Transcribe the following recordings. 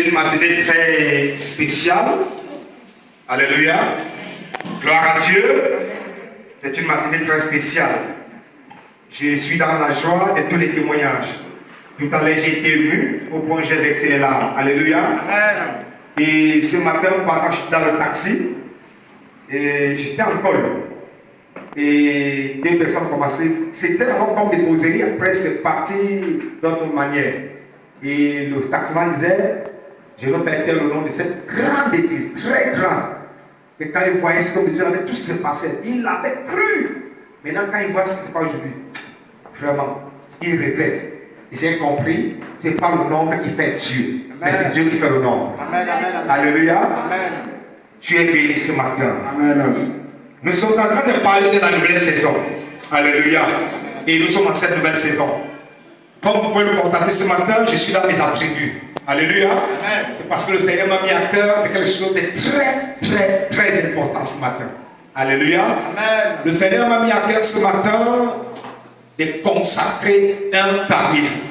une matinée très spéciale. Alléluia. Gloire à Dieu. C'est une matinée très spéciale. Je suis dans la joie de tous les témoignages. Tout à l'heure, j'ai été ému au point où j'ai versé les larmes. Alléluia. Amen. Et ce matin, pendant que je suis dans le taxi, j'étais en col. Et deux personnes ont commencé. C'était avant comme des causeries. Après, c'est parti d'une manière. Et le taximan disait, je veux faire le nom de cette grande église, très grande. Et quand il voyait ce que Dieu avait, tout ce qui s'est passé, il avait cru. Maintenant, quand il voit ce qui se passe aujourd'hui, vraiment, il regrette. J'ai compris, ce n'est pas le nombre qui fait Dieu, mais c'est Dieu qui fait le nombre. Amen, amen, amen. Alléluia. Amen. Tu es béni ce matin. Amen. Nous sommes en train de parler de la nouvelle saison. Alléluia. Et nous sommes en cette nouvelle saison. Comme vous pouvez le constater ce matin, je suis dans mes attributs. Alléluia. C'est parce que le Seigneur m'a mis à cœur de quelque chose de très important ce matin. Alléluia. Amen. Le Seigneur m'a mis à cœur ce matin de consacrer un parmi vous.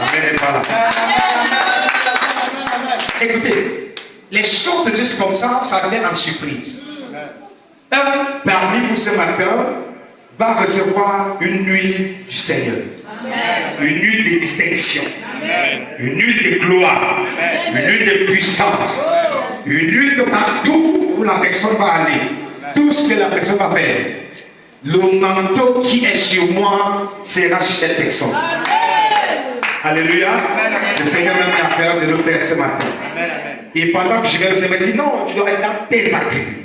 Amen. Écoutez, les choses de Dieu comme ça vient en surprise. Un parmi vous ce matin va recevoir une huile du Seigneur. Amen. Une huile de distinction. Amen. Une huile de gloire. Amen. Une huile de puissance. Une huile de partout où la personne va aller. Amen. Tout ce que la personne va faire. Le manteau qui est sur moi sera sur cette personne. Amen. Alléluia. Amen. Le Seigneur m'a mis à cœur de le faire ce matin. Amen. Et pendant que je vais le Seigneur me dit non, tu dois être dans tes attributs.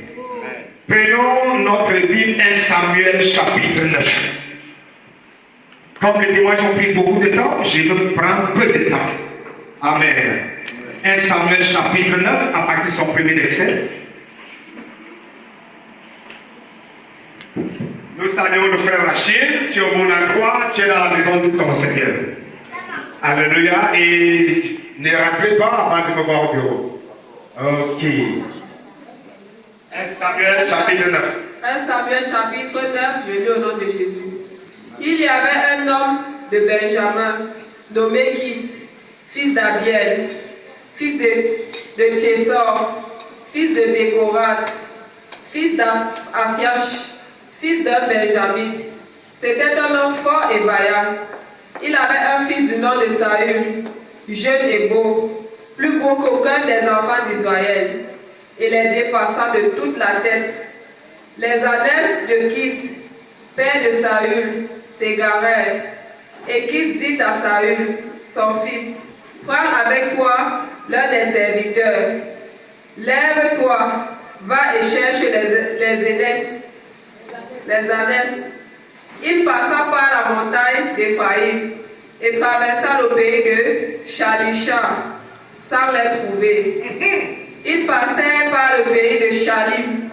Prenons notre Bible 1 Samuel chapitre 9. Comme les témoins ont pris beaucoup de temps, je vais prendre peu de temps. Amen. 1 Samuel chapitre 9, à partir de son premier verset. Nous saluons le frère Rachid, tu es au bon endroit, tu es dans la maison de ton Seigneur. Alléluia. Et ne rentrez pas avant de me voir au bureau. Ok. 1 Samuel chapitre 9. 1 Samuel chapitre 9, je lis au nom de Jésus. Il y avait un homme de Benjamin, nommé Kis, fils d'Abiel, fils de Tchésor, fils de Bécorat, fils d'Aphiash, fils d'un Benjamite. C'était un homme fort et vaillant. Il avait un fils du nom de Saül, jeune et beau, plus beau qu'aucun des enfants d'Israël, et les dépassant de toute la tête. Les ânesses de Kis, père de Saül, s'égarèrent. Et Kis dit à Saül, son fils, prends avec toi l'un des serviteurs. Lève-toi, va et cherche les ânesses. Il passa par la montagne d'Éphraïm et traversa le pays de Shalisha sans les trouver. Il passait par le pays de Shalim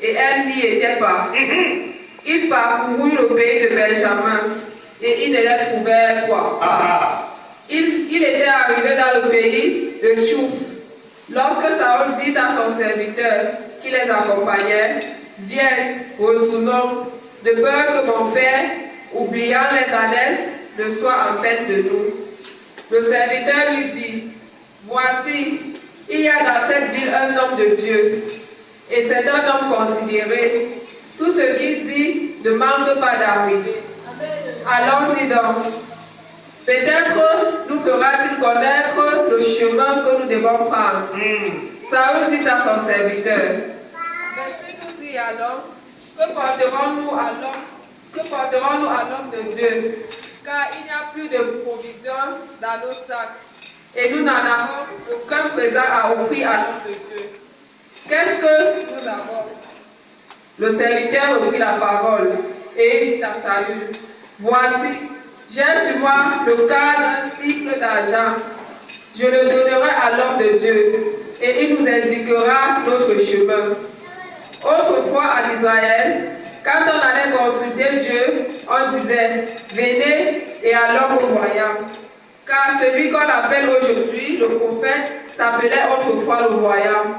et elle n'y était pas. Il parcourut le pays de Benjamin et il ne les trouvait pas. Il était arrivé dans le pays de Tchouf. Lorsque Saül dit à son serviteur qui les accompagnait, viens, retournons, de peur que mon père, oubliant les ânesses, ne soit en peine de nous. Le serviteur lui dit, voici, il y a dans cette ville un homme de Dieu, et c'est un homme considéré. Tout ce qu'il dit ne manque pas d'arriver. Allons-y donc. Peut-être nous fera-t-il connaître le chemin que nous devons prendre. Saül dit à son serviteur, mais si nous y allons, que porterons-nous à l'homme de Dieu? Car il n'y a plus de provisions dans nos sacs, et nous n'en avons aucun présent à offrir à l'homme de Dieu. Qu'est-ce que nous avons? Le serviteur reprit la parole et dit à Saül, voici, j'ai sur moi le quart d'un cycle d'argent. Je le donnerai à l'homme de Dieu, et il nous indiquera notre chemin. Autrefois en Israël, quand on allait consulter Dieu, on disait, venez et allons au royaume. Car celui qu'on appelle aujourd'hui le prophète s'appelait autrefois le royaume.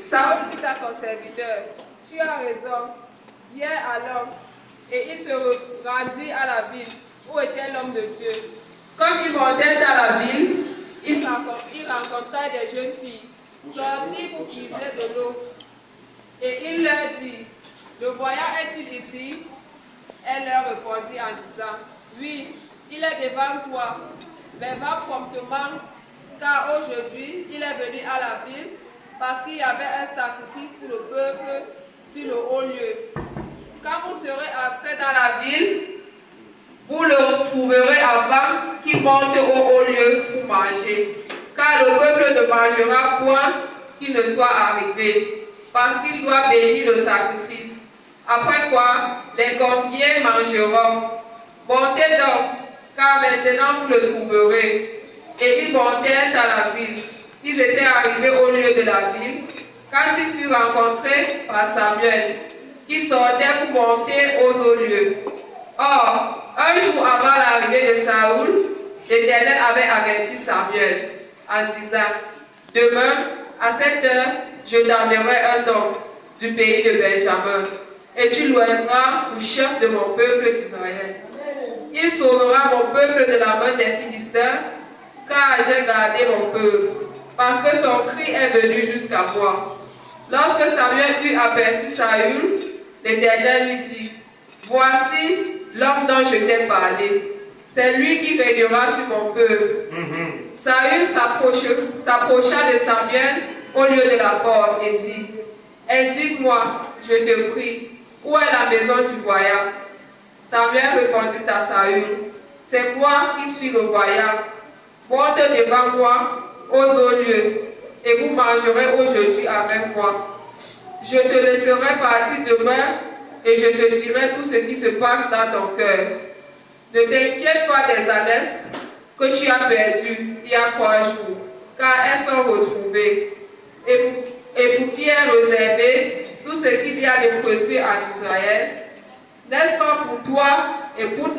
Saül dit à son serviteur, tu as raison, viens alors. Et il se rendit à la ville où était l'homme de Dieu. Comme il montait dans la ville, il rencontra des jeunes filles sorties pour puiser de l'eau. Et il leur dit, le voyant est-il ici? Elle leur répondit en disant, oui, il est devant toi, mais va promptement, car aujourd'hui il est venu à la ville parce qu'il y avait un sacrifice pour le peuple sur le haut lieu. Quand vous serez entrés dans la ville, vous le trouverez avant qu'il monte au haut lieu pour manger, car le peuple ne mangera point qu'il ne soit arrivé, parce qu'il doit bénir le sacrifice. Après quoi, les conviés mangeront. Montez donc, car maintenant vous le trouverez. Et ils montèrent à la ville. Ils étaient arrivés au lieu de la ville, quand ils furent rencontrés par Samuel, qui sortait pour monter aux hauts lieux. Or, un jour avant l'arrivée de Saoul, l'Éternel avait averti Samuel en disant, demain, à cette heure, je t'enverrai un homme du pays de Benjamin, et tu l'oindras pour chef de mon peuple d'Israël. Il sauvera mon peuple de la main des Philistins, car j'ai gardé mon peuple, parce que son cri est venu jusqu'à moi. Lorsque Samuel eut aperçu Saül, l'Éternel lui dit, voici l'homme dont je t'ai parlé. C'est lui qui régnera sur mon peuple. Saül s'approcha de Samuel au lieu de la porte et dit, indique-moi, je te prie, où est la maison du voyant? Samuel répondit à Saül, c'est moi qui suis le voyant. Monte devant moi aux hauts lieux, et vous mangerez aujourd'hui avec moi. Je te laisserai partir demain, et je te dirai tout ce qui se passe dans ton cœur. Ne t'inquiète pas des ânesses que tu as perdues il y a 3 jours, car elles sont retrouvées. Et pour qui est réservé tout ce qu'il y a de précieux en Israël, n'est-ce pas pour toi et pour toute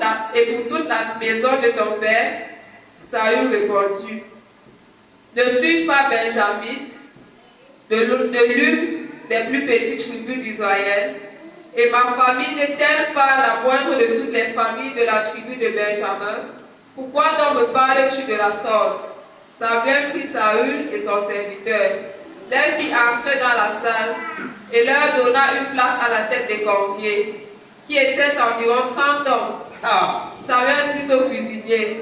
la maison de ton père? Saül répondit, ne suis-je pas benjamite, de l'une des plus petites tribus d'Israël, et ma famille n'est-elle pas la moindre de toutes les familles de la tribu de Benjamin? Pourquoi donc me parles-tu de la sorte? Samuel prit Saül et son serviteur, les fit entrer dans la salle et leur donna une place à la tête des conviés, qui étaient environ 30 hommes. Samuel dit au cuisinier,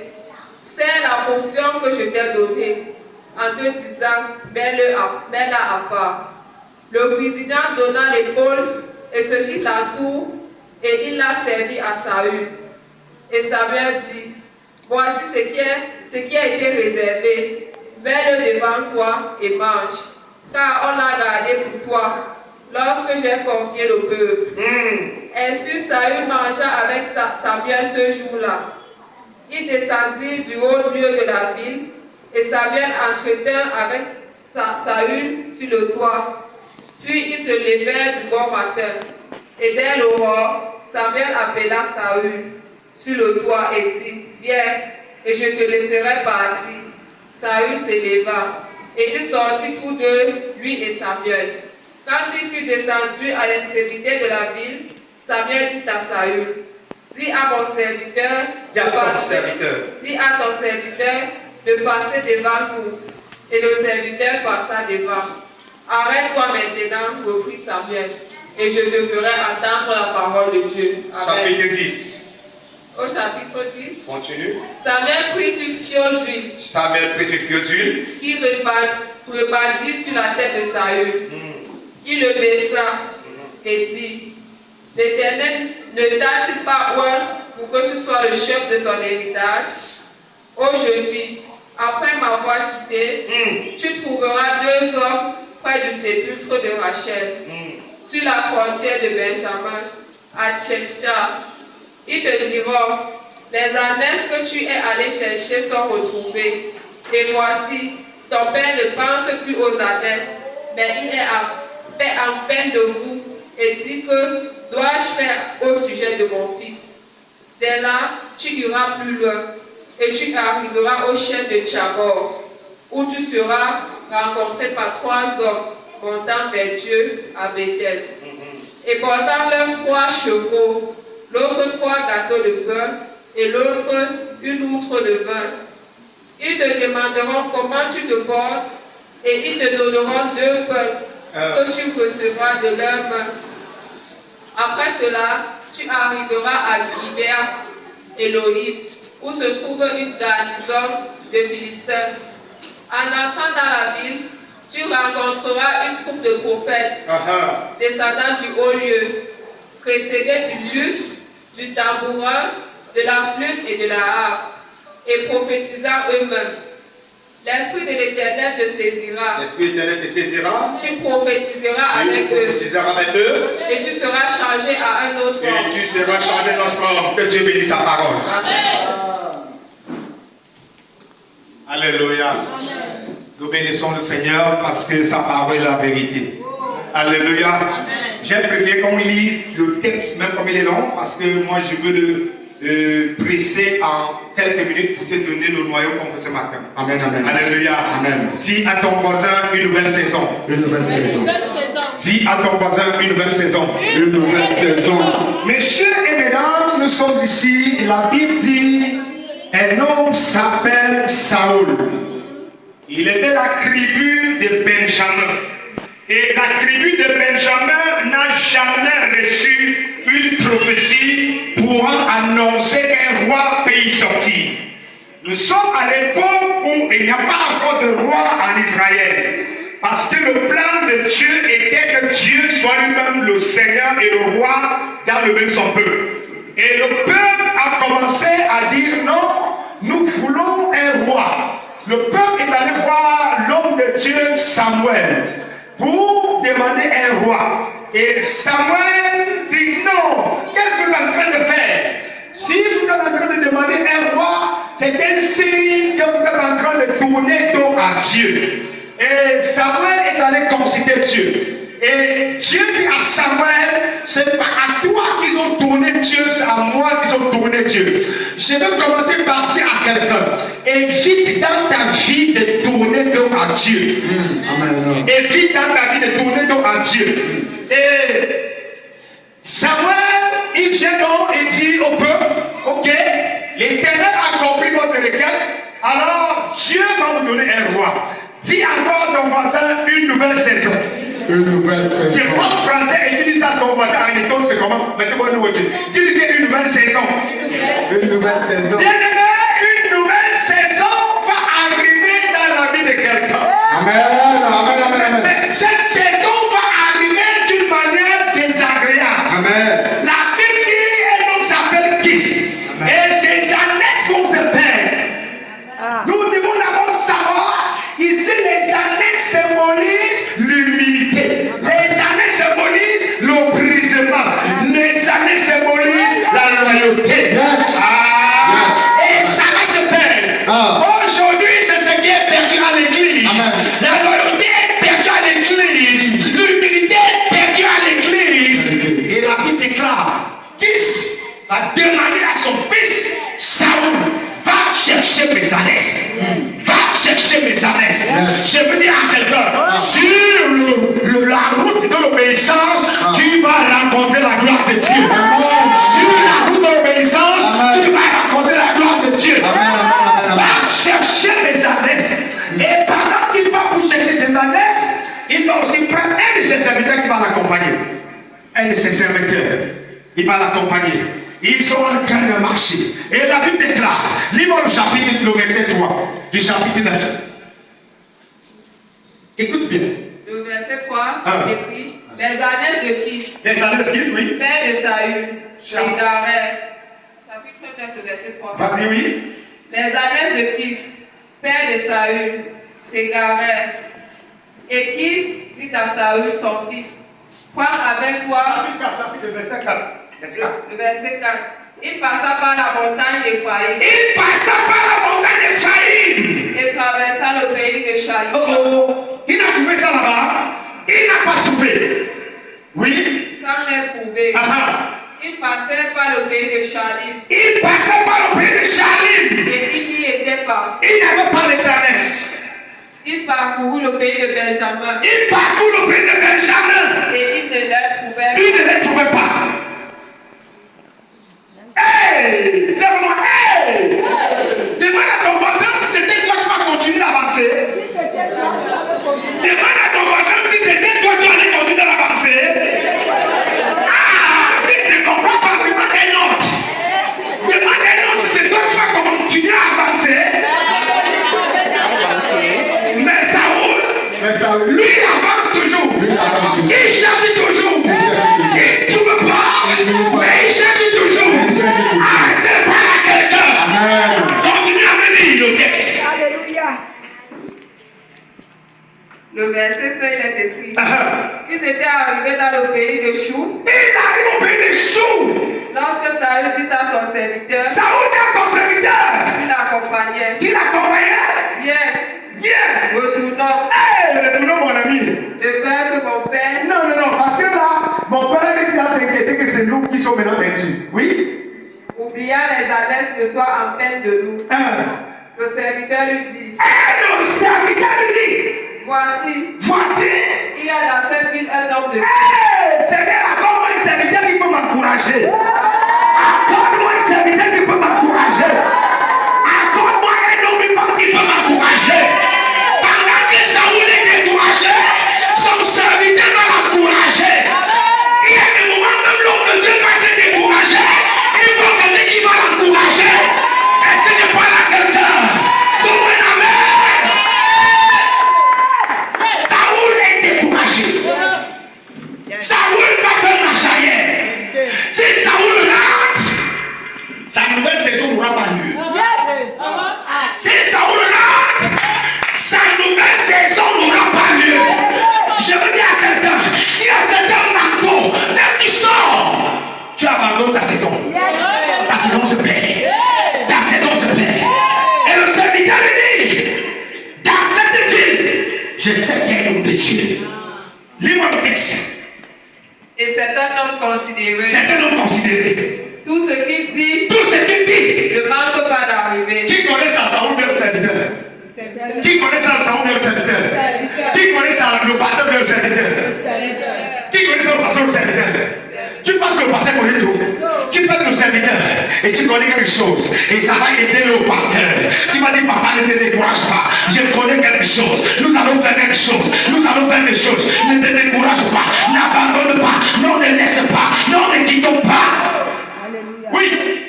c'est la portion que je t'ai donnée, en te disant, mets-la à part. Le cuisinier donna l'épaule et ce qui l'entoure, et il l'a servi à Saül. Et Samuel dit, voici ce qui a été réservé, mets-le devant toi et mange, car on l'a gardé pour toi, lorsque j'ai confié le peuple. Ainsi Saül mangea avec Samuel ce jour-là. Il descendit du haut lieu de la ville, et Samuel entretint avec Saül sur le toit. Puis ils se levèrent du bon matin. Et dès l'aurore, Samuel appela Saül sur le toit et dit, viens, et je te laisserai partir. Saül se leva, et il sortit tous deux, lui et Samuel. Quand il fut descendu à l'extrémité de la ville, Samuel dit à Saül, dis à ton serviteur de passer devant nous. Et le serviteur passa devant. Arrête-toi maintenant, reprit Samuel, et je te ferai entendre la parole de Dieu. Amen. Chapitre 10. Au chapitre 10. Continue. Samuel prit une fiole d'huile. Il répandit sur la tête de Saül. Il le baissa et dit, l'Éternel ne t'a-t-il pas oint pour que tu sois le chef de son héritage? Aujourd'hui, après m'avoir quitté, tu trouveras 2 hommes près du sépulcre de Rachel, sur la frontière de Benjamin, à Tchepcha. Ils te diront, les ânesses que tu es allé chercher sont retrouvées. Et voici, ton père ne pense plus aux ânesses, mais il est en peine de vous et dit que dois-je faire au sujet de mon fils? Dès là, tu iras plus loin et tu arriveras au chef de Tchabor, où tu seras rencontré par 3 hommes montant vers Dieu à Bethel, et portant leurs 3 chevaux, l'autre 3 gâteaux de pain, et l'autre une outre de vin. Ils te demanderont comment tu te portes et ils te donneront 2 pains que tu recevras de leurs mains. Après cela, tu arriveras à Gibea Elohim, où se trouve une garnison de Philistins. En entrant dans la ville, tu rencontreras une troupe de prophètes descendant du haut lieu, précédés du luth, du tambourin, de la flûte et de la harpe, et prophétisant eux-mêmes. L'Esprit de l'Éternel te saisira. L'Esprit de l'Éternel te saisira. Tu prophétiseras avec eux. Et tu seras changé à un autre corps. Et tu seras changé à notre corps. Que Dieu bénisse sa parole. Amen. Alléluia. Nous bénissons le Seigneur parce que sa parole est la vérité. Alléluia. J'ai préféré qu'on lise le texte même comme il est long parce que moi je veux le presser en quelques minutes pour te donner le noyau qu'on fait ce matin. Amen, amen. Alléluia. Amen. Dis à ton voisin une nouvelle saison. Une nouvelle saison. Dis à ton voisin une nouvelle saison. Une nouvelle saison. Messieurs et mesdames, nous sommes ici. La Bible dit un homme s'appelle Saoul. Il était la tribu de Benjamin. Et la tribu de Benjamin n'a jamais reçu une prophétie pour annoncer qu'un roi peut y sortir. Nous sommes à l'époque où il n'y a pas encore de roi en Israël. Parce que le plan de Dieu était que Dieu soit lui-même le Seigneur et le roi dans le même son peuple. Et le peuple a commencé à dire non, nous voulons un roi. Le peuple est allé voir l'homme de Dieu Samuel pour demander un roi. Et Samuel dit non, qu'est-ce que vous êtes en train de faire? Si vous êtes en train de demander un roi, c'est un signe que vous êtes en train de tourner dos à Dieu. Et Samuel est allé consulter Dieu. Et Dieu dit à Samuel, c'est pas à toi qu'ils ont tourné Dieu, c'est à moi qu'ils ont tourné Dieu. Je vais commencer par dire à quelqu'un, évite dans ta vie de tourner dos à Dieu. Amen. Évite dans ta vie de tourner dos à Dieu. Et Samuel, il vient donc et dit au peuple, ok, l'Éternel a compris votre requête, alors Dieu va vous donner un roi. Dis encore à ton voisin une nouvelle saison. Une nouvelle saison. Tu parles français et tu dis ça à ton voisin en étonne, c'est comment? Mettez-moi une nouvelle. Dis-lui qu'il y a une nouvelle saison. Une nouvelle saison. Bien-aimé, une nouvelle saison va arriver dans la vie de quelqu'un. Amen, amen, amen, amen. Mais cette saison va arriver d'une manière désagréable. Amen. La Bible dit un homme s'appelle Kis. Et ses années vont se perdre. Nous devons d'abord savoir, ici les années symbolisent l'humilité. Les années symbolisent le brisement. Les années symbolisent la loyauté. Yes. Et ça va se perdre. Aujourd'hui, c'est ce qui est perdu à l'église. La loyauté est perdue à l'église. L'humilité est perdue à l'église. Et la Bible déclare, Kis va demander à son fils, Saoul, va chercher mes années. Va chercher mes années. Je veux dire à quelqu'un, sur la route de l'obéissance, tu vas rencontrer la gloire de Dieu. Sur la route de l'obéissance, tu vas rencontrer la gloire de Dieu. Va chercher mes années. Et pendant qu'il va pour chercher ses années, il va aussi prendre un de ses serviteurs qui va l'accompagner. Un de ses serviteurs, il va l'accompagner. Ils sont en train de marcher. Et la Bible déclare, lis-moi le chapitre, le verset 3 du chapitre 9. Écoute bien. Le verset 3 écrit, les années de Kis, Les années de Kis, oui. père de Saül, s'égarèrent. Chapitre 9, le verset 3. Vas-y, oui. Les années de Kis, père de Saül, s'égarèrent. Et Kis dit à Saül, son fils, prends avec toi. Chapitre verset 4. Le verset 4. Il passa par la montagne d'Éphraïm. Il passa par la montagne d'Éphraïm. Et traversa le pays de Shalisha. Il a trouvé ça là-bas. Il n'a pas trouvé. Oui. Sans les trouver. Il passait par le pays de Shalim. Il passait par le pays de Shalim. Et il n'y était pas. Il n'avait pas les années. Il parcourut le pays de Benjamin. Il parcourt le pays de Benjamin. Et il ne les trouvait pas. Il ne les trouvait pas. Hey! Dis-moi, hey! Dis-moi, Le verset 5, il est écrit. Ils étaient arrivés dans le pays de Chou. Il arrive au pays de Chou. Lorsque Saül dit à son serviteur, Saoul dit à son serviteur, il l'accompagnait. qui l'accompagnait, Viens, viens. retournons. Retournons mon ami. De peur que mon père Non, parce que là, mon père ici a s'inquiété que c'est nous qui sommes maintenant perdus. Oui? oubliant les annexes ne soit en peine de nous. Le serviteur lui dit, Le serviteur lui dit, voici, il y a dans cette ville un homme de Dieu. Seigneur, accorde-moi un serviteur qui peut m'encourager. Accorde-moi un serviteur qui peut m'encourager. Accorde-moi un homme une femme qui peut m'encourager. Pendant que Saoul est découragé, son serviteur va l'encourager. Il y a des moments même l'homme de Dieu va se décourager. Il faut quelqu'un qui va l'encourager. Est-ce que je parle à quelqu'un? Donne-moi un amen. Saoul est découragé. Saoul va faire la charrière. Si Saoul rate, sa nouvelle saison n'aura pas lieu. Si Saoul rate, sa nouvelle saison n'aura pas lieu. Je veux dire à quelqu'un, il y a certains marteaux, même tu sors, tu abandonnes ta saison. Ta saison se perd. Ta saison se perd. Et le serviteur lui dit, dans cette ville, je sais qu'il y a un homme de Dieu. Lis-moi le texte. Et c'est un homme considéré. C'est un homme considéré. Tout ce qu'il dit Tout ce qu'il dit. ne manque pas d'arriver. Qui connaît ça, Saoul bien le serviteur? Qui connaît ça, Saoul bien le serviteur? Qui connaît ça, le pasteur bien le serviteur? Qui connaît ça, le pasteur le serviteur? Tu penses que le pasteur connaît tout? Tu penses que le serviteur et tu connais quelque chose et ça va aider le pasteur. Tu vas dire, papa, ne te décourage pas. Je connais quelque chose. Nous allons faire quelque chose. Nous allons faire des choses. Ne te décourage pas. N'abandonne pas. Non, ne laisse pas. Non, ne quittons pas. Oui.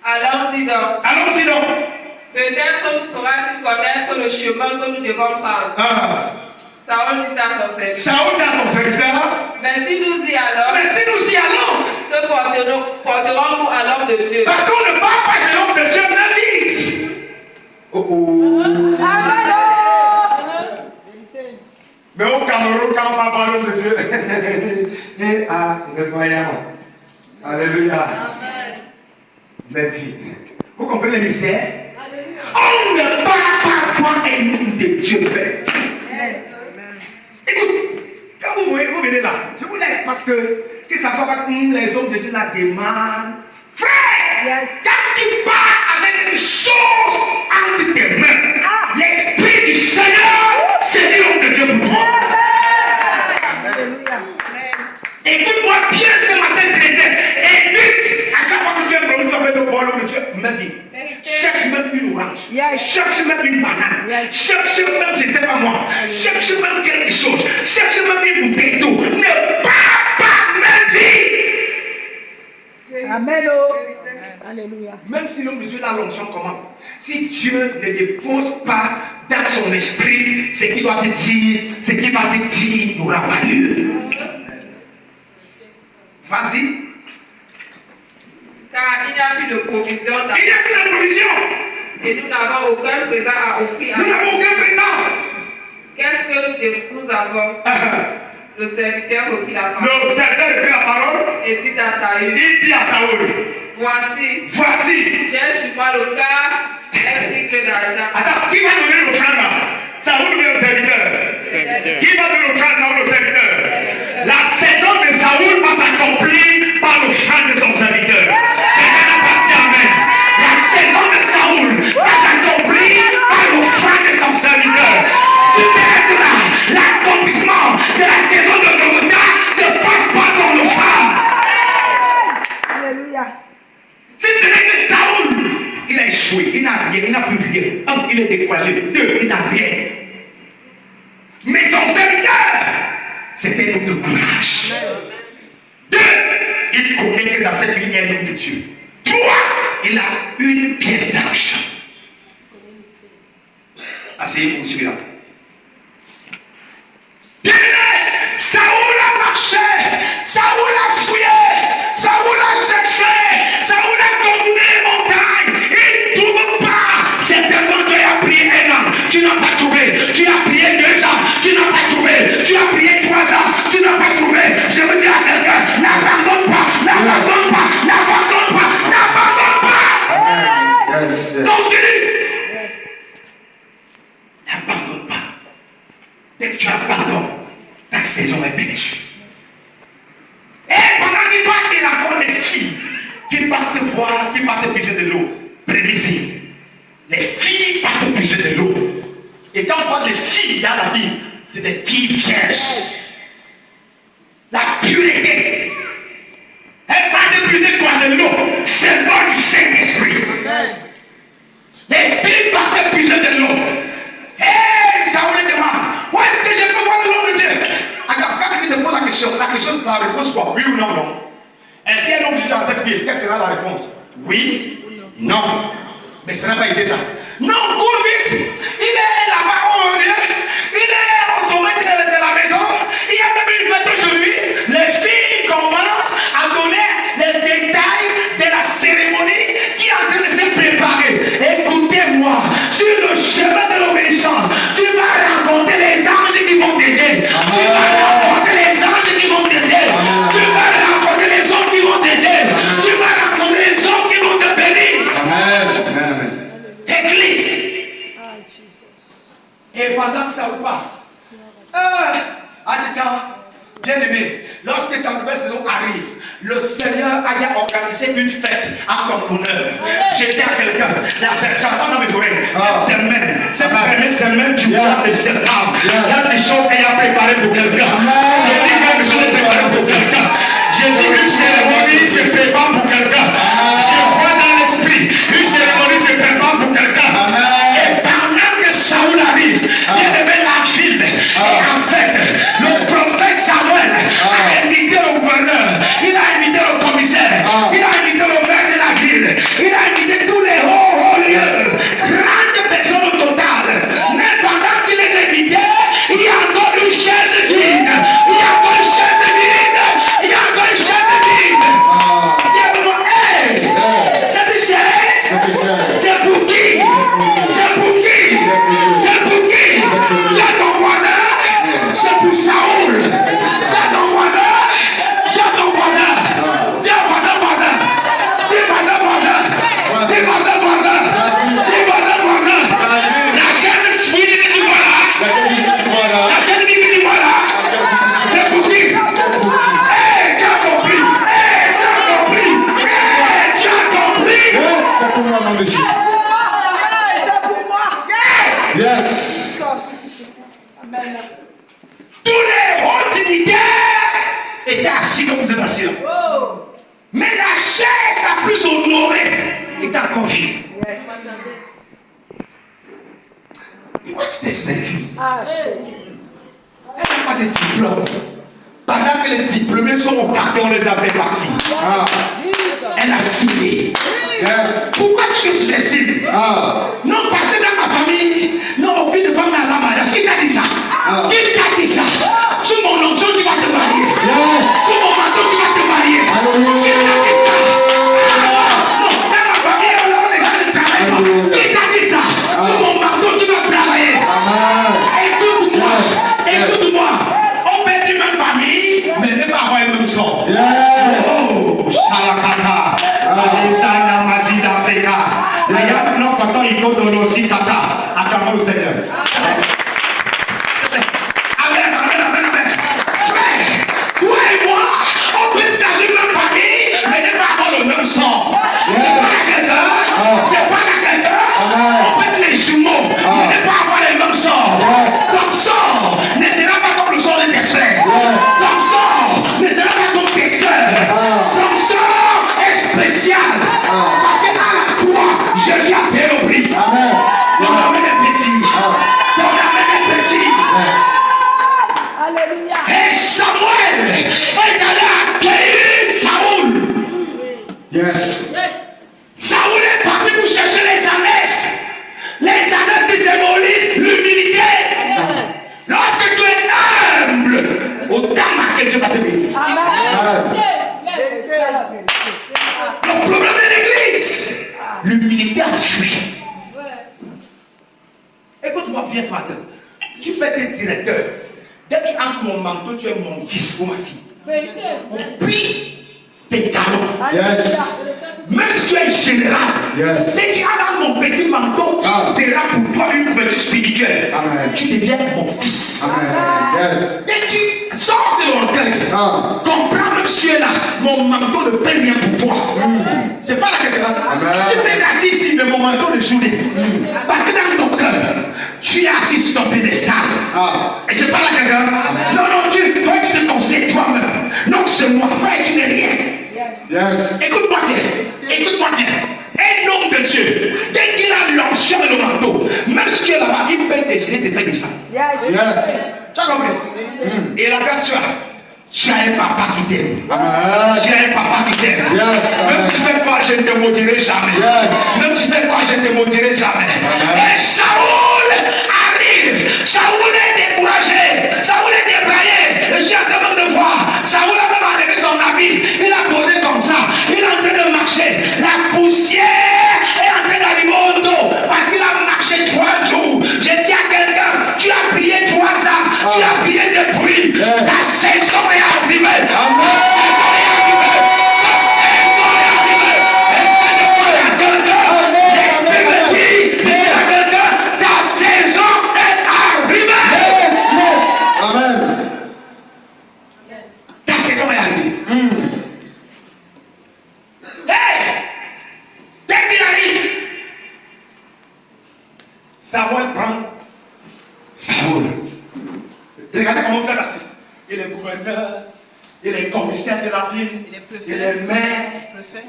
Allons-y donc. Allons-y donc. Peut-être nous fera-t-il connaître le chemin que nous devons prendre. Saoul dit à son serviteur. Saoul dit à son serviteur. Mais si nous y allons, Mais si nous y allons, que porterons-nous à l'homme de Dieu? parce qu'on ne parle pas chez l'homme de Dieu, mais vite. Mais au Cameroun, quand on parle pas l'homme de Dieu, alléluia. Mais vite. Vous comprenez le mystère? On ne parle pas toi un homme de Dieu. Écoute, quand vous venez là, je vous laisse parce que ça soit pas comme les hommes de Dieu la demandent. Frère, quand tu pars avec une chose entre tes mains, l'Esprit du Seigneur saisit l'homme de Dieu pour toi. Écoute-moi bien ce matin, chrétien. Et vite, à chaque fois que tu as un problème, tu vas faire le bon homme de Dieu. Même vite. Cherche même une orange. Cherche même une banane. Cherche même, je ne sais pas moi. Cherche même quelque chose. Cherche même une bouteille d'eau. Ne pars pas, même vite. Amen. Alléluia. Même si l'homme de Dieu a l'onction, comment? Si Dieu ne dépose pas dans son esprit ce qu'il doit te dire, ce qu'il va te dire n'aura pas lieu. Vas-y. Car il n'y a plus de provision dans Il n'y a plus de provision. et nous n'avons aucun présent à offrir à Nous n'avons aucun présent. Qu'est-ce que nous avons? Le serviteur reprit la parole Le serviteur reprit la parole. et dit à Saül, Il dit à Saoul, voici, j'ai sur moi le quart d'un cycle d'argent. attends, qui va donner l'offrande là? Saoul ou bien le serviteur? Qui va donner l'offrande, Saoul ou le serviteur? La saison de Saoul va s'accomplir par l'offrande de son serviteur. Quelqu'un n'a pas dit amen. La saison de Saoul va s'accomplir par l'offrande de son serviteur. Tu peux être là. L'accomplissement de la saison de Golgotha se passe par ton offrande. Alléluia. Si ce n'est que Saoul, il a échoué, il n'a rien, il n'a plus rien. Un, il est découragé. Deux, il n'a rien. Mais son serviteur, c'était un homme de courage. Deux, il connaît que dans cette vie, il y a un homme de Dieu. Trois, il a une pièce d'argent. Asseyez-vous celui-là. Bien-aimé, Saoul a marché, Saoul a fouillé, Saoul a cherché, Saoul a contourné les montagnes, il ne trouve pas. Certainement tu as prié un an, tu n'as pas trouvé, tu as prié 2 ans, tu n'as continue. N'abandonne pas. Dès que tu abandonnes, ta saison est perdue. Et pendant qu'il doit te raconter les filles qui partent te voir, qui partent puiser de l'eau, prédicez. Les filles partent puiser de l'eau. Et quand on parle de filles dans la Bible, c'est des filles vierges. La pureté. Elle partent puiser quoi de l'eau. C'est l'eau du Saint-Esprit. Les filles partent puiser de l'eau. Hé, ça on me demande, où est-ce que je peux voir de l'eau de Dieu? Attends, quand tu te poses la question, la réponse quoi? Oui ou non, non? Est-ce qu'il y a un homme dans cette ville? Quelle sera la réponse? Oui? Non? Mais ça n'a pas été ça. Non, cours vite! Il est là-bas au milieu. Il est au sommet de la maison. Il y a même une fête aujourd'hui. Les filles commencent à donner les détails de la cérémonie qui est en train de se préparer. Écoutez-moi, sur le chemin de l'obéissance, tu vas rencontrer les anges qui vont t'aider. Tu vas rencontrer les anges qui vont t'aider. Tu vas rencontrer les hommes qui vont t'aider. Tu vas rencontrer les hommes qui vont te bénir. Amen. Amen. Amen. Église. Et pendant que ça ou pas, à des temps, bien aimé, lorsque ta nouvelle saison arrive, le Seigneur a déjà organisé une fête à ton honneur. Je dis à quelqu'un, j'entends dans mes oreilles, cette première semaine du mois de septembre, il y a des choses qu'il a préparées pour quelqu'un. Je dis quelque chose est préparé pour quelqu'un. Je dis une cérémonie se prépare pour quelqu'un. Je crois dans l'esprit, une cérémonie se prépare pour quelqu'un. Et pendant que Saoul arrive, il y avait la ville. Et en fait, le prophète Samuel a invité le gouverneur, il a invité le commissaire, il a invité le maire de la ville, il a invité tous les hauts lieux, grandes personnes au total. Mais pendant qu'il les invitait, il y a encore une chaise vide. Il y a encore une chaise vide. Il y a encore une chaise vide. Dis-moi, hey, cette chaise, c'est pour qui? C'est pour qui? C'est pour qui? Il y a ton voisin, c'est pour Saoul. Il y a ton voisin, il y a ton voisin. Dis voisin, voisin. Dis voisin, voisin. Dis voisin, voisin. Dis voisin, voisin. La chaise vide que tu vois là. La chaise vide que tu vois là. C'est pour qui? Hey, tu as compris. Hey, tu as compris. Hey, tu as compris. C'est pour moi, mon Dieu. Yes. Tous les hauts dignitaires étaient assis comme vous êtes assis là. Mais la chaise la plus honorée était encore vide. Pourquoi tu t'es sous-estimé? Elle n'a pas de diplôme. Pendant que les diplômés sont au quartier, on les a fait partir. Elle a signé. Pourquoi tu te sous-estimes? Non, parce que dans ma famille, non, aucune femme n'a la mariage. Qui t'a dit ça? Qui t'a dit ça? Sous mon onction, tu vas te marier. Sous mon manteau, tu vas te marier. Qui t'a dit ça? Non, dans ma famille, on a déjà ne travaille pas. Qui t'a dit ça? Sous mon manteau, tu vas travailler. Écoute-moi. Écoute-moi. On fait une même famille, mais les parents ont le même sang. Oh, Shalakata. Alisana Mazida Peka. Ayat no koto iko dono si kata. Acclamons le Seigneur. Amen, amen, amen, amen. Frère, toi et moi, on peut être dans une même famille, mais n'est pas avoir le même sang. C'est pas la quelqu'un. On peut être les jumeaux, mais n'est pas avoir les mêmes sangs. Ton sang ne sera pas comme le sang de tes frères. Ton sang ne sera pas comme tes soeurs. Ton sang est spécial. Parce que à la croix, Jésus a payé le prix. Ton âme est petit. Ton âme est petit. Alléluia. Et Samuel est allé accueillir Saoul. Yes. Saoul est parti pour chercher les ânesses. Les ânesses qui symbolisent l'humilité. Lorsque tu es humble, autant marqué Dieu va te bénir. Le problème de l'église, l'humilité a fui. Écoute-moi bien ce matin. Tu peux être directeur. Dès que tu as sous mon manteau, tu es mon fils ou ma fille. On prie tes talons. Yes. Même si tu es général, Yes. si tu as dans mon petit manteau, qui sera pour toi une couverture spirituelle. Amen. Tu deviens mon fils. Amen. Yes. Et tu sors de l'orgueil. Ah. Comprends, même si tu es là, mon manteau ne paie rien pour toi. C'est pas la question. Amen. Tu peux être assis ici, mais mon manteau ne joue. Parce que dans ton cœur, tu es assis sur ton pédestal. Ah. Et c'est pas la question. Non, non, toi, tu te conseilles toi-même. Non, c'est moi. Frère, tu n'es rien. Yes. Écoute-moi bien. Écoute-moi bien. Un homme de Dieu, dès qu'il a l'onction et le manteau, même si tu es là-bas, il peut décider de faire des ça. Yes. Tu as compris? Et la grâce, tu as un papa qui t'aime. Amen. Tu as un papa qui t'aime. Yes. Même si tu fais quoi, je ne te maudirai jamais. Yes. Même si tu fais quoi, je ne te maudirai jamais. Et Saoul arrive. Saoul est découragé. Saoul est débraillé. Je suis en train de voir. Saoul a même enlevé son habit. Il a posé comme ça. Il est en train de marcher. La poussière est en train d'arriver au dos. Parce qu'il a marché 3 jours. Je dis à quelqu'un, tu as prié 3 ans. Tu as prié depuis. Ta saison est arrivée. Amen. Ta saison est arrivée. Est-ce que je parle à quelqu'un? L'esprit me dit, dis à quelqu'un, ta saison est arrivée. Yes. Yes. Amen. Ta saison est arrivée. Hey! Dès qu'il arrive, Samuel prend Saoul. Regardez comment vous faites assis. Il est gouverneur, il est commissaire de la ville, il est maire,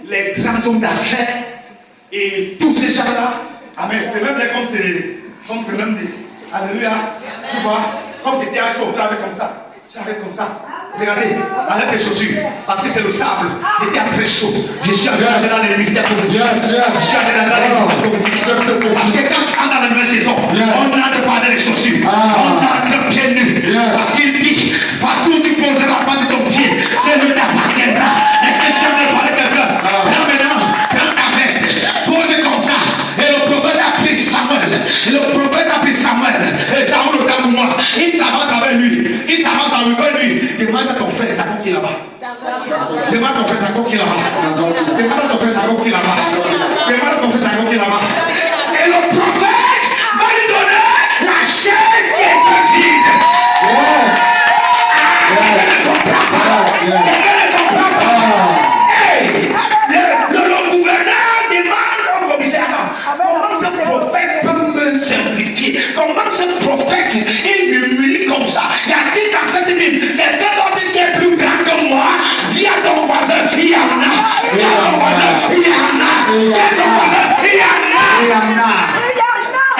les grands hommes d'affaires et tous ces gens-là. Amen. C'est même bien comme c'est même dit. Alléluia. Tu vois, comme c'était à chaud, tu avais comme ça. Tu avais comme ça. Regardez, enlève tes chaussures. Parce que c'est le sable. C'était très chaud. Je suis allé dans les mystères politiques. Je suis allé dans les mystères politiques. Parce que quand tu entres dans la nouvelle saison, on n'entre pas dans les chaussures. On entre pieds nus. Parce qu'il dit, partout où tu poseras pas de ton pied, c'est lui t'appartiendra. Est-ce que je suis en train de parler à quelqu'un? Prends maintenant, prends ta veste, pose comme ça. Et le prophète a pris Samuel. Et le prophète a pris Samuel. Et Samuel au temps pour moi. Il s'avance avec lui. Il s'avance avec lui. Demande à ton frère Sako qui est là-bas. Demande à ton frère Sako qui est là-bas. Demande à ton frère Sako qui est là-bas. Demande à ton frère Sako qui est là-bas. Et le prophète va lui donner la chaise qui était vide. Quelqu'un ne comprend pas. Quelqu'un ne comprend pas. Hey, le gouverneur demande au commissaire, comment ce prophète peut me simplifier? Comment ce prophète, il m'humilie comme ça? Y a-t-il dans cette ville quelqu'un d'autre qui est plus grand que moi? Dis à ton voisin, il y en a. Dis à ton voisin, il y en a. Dis à ton voisin, il y en a.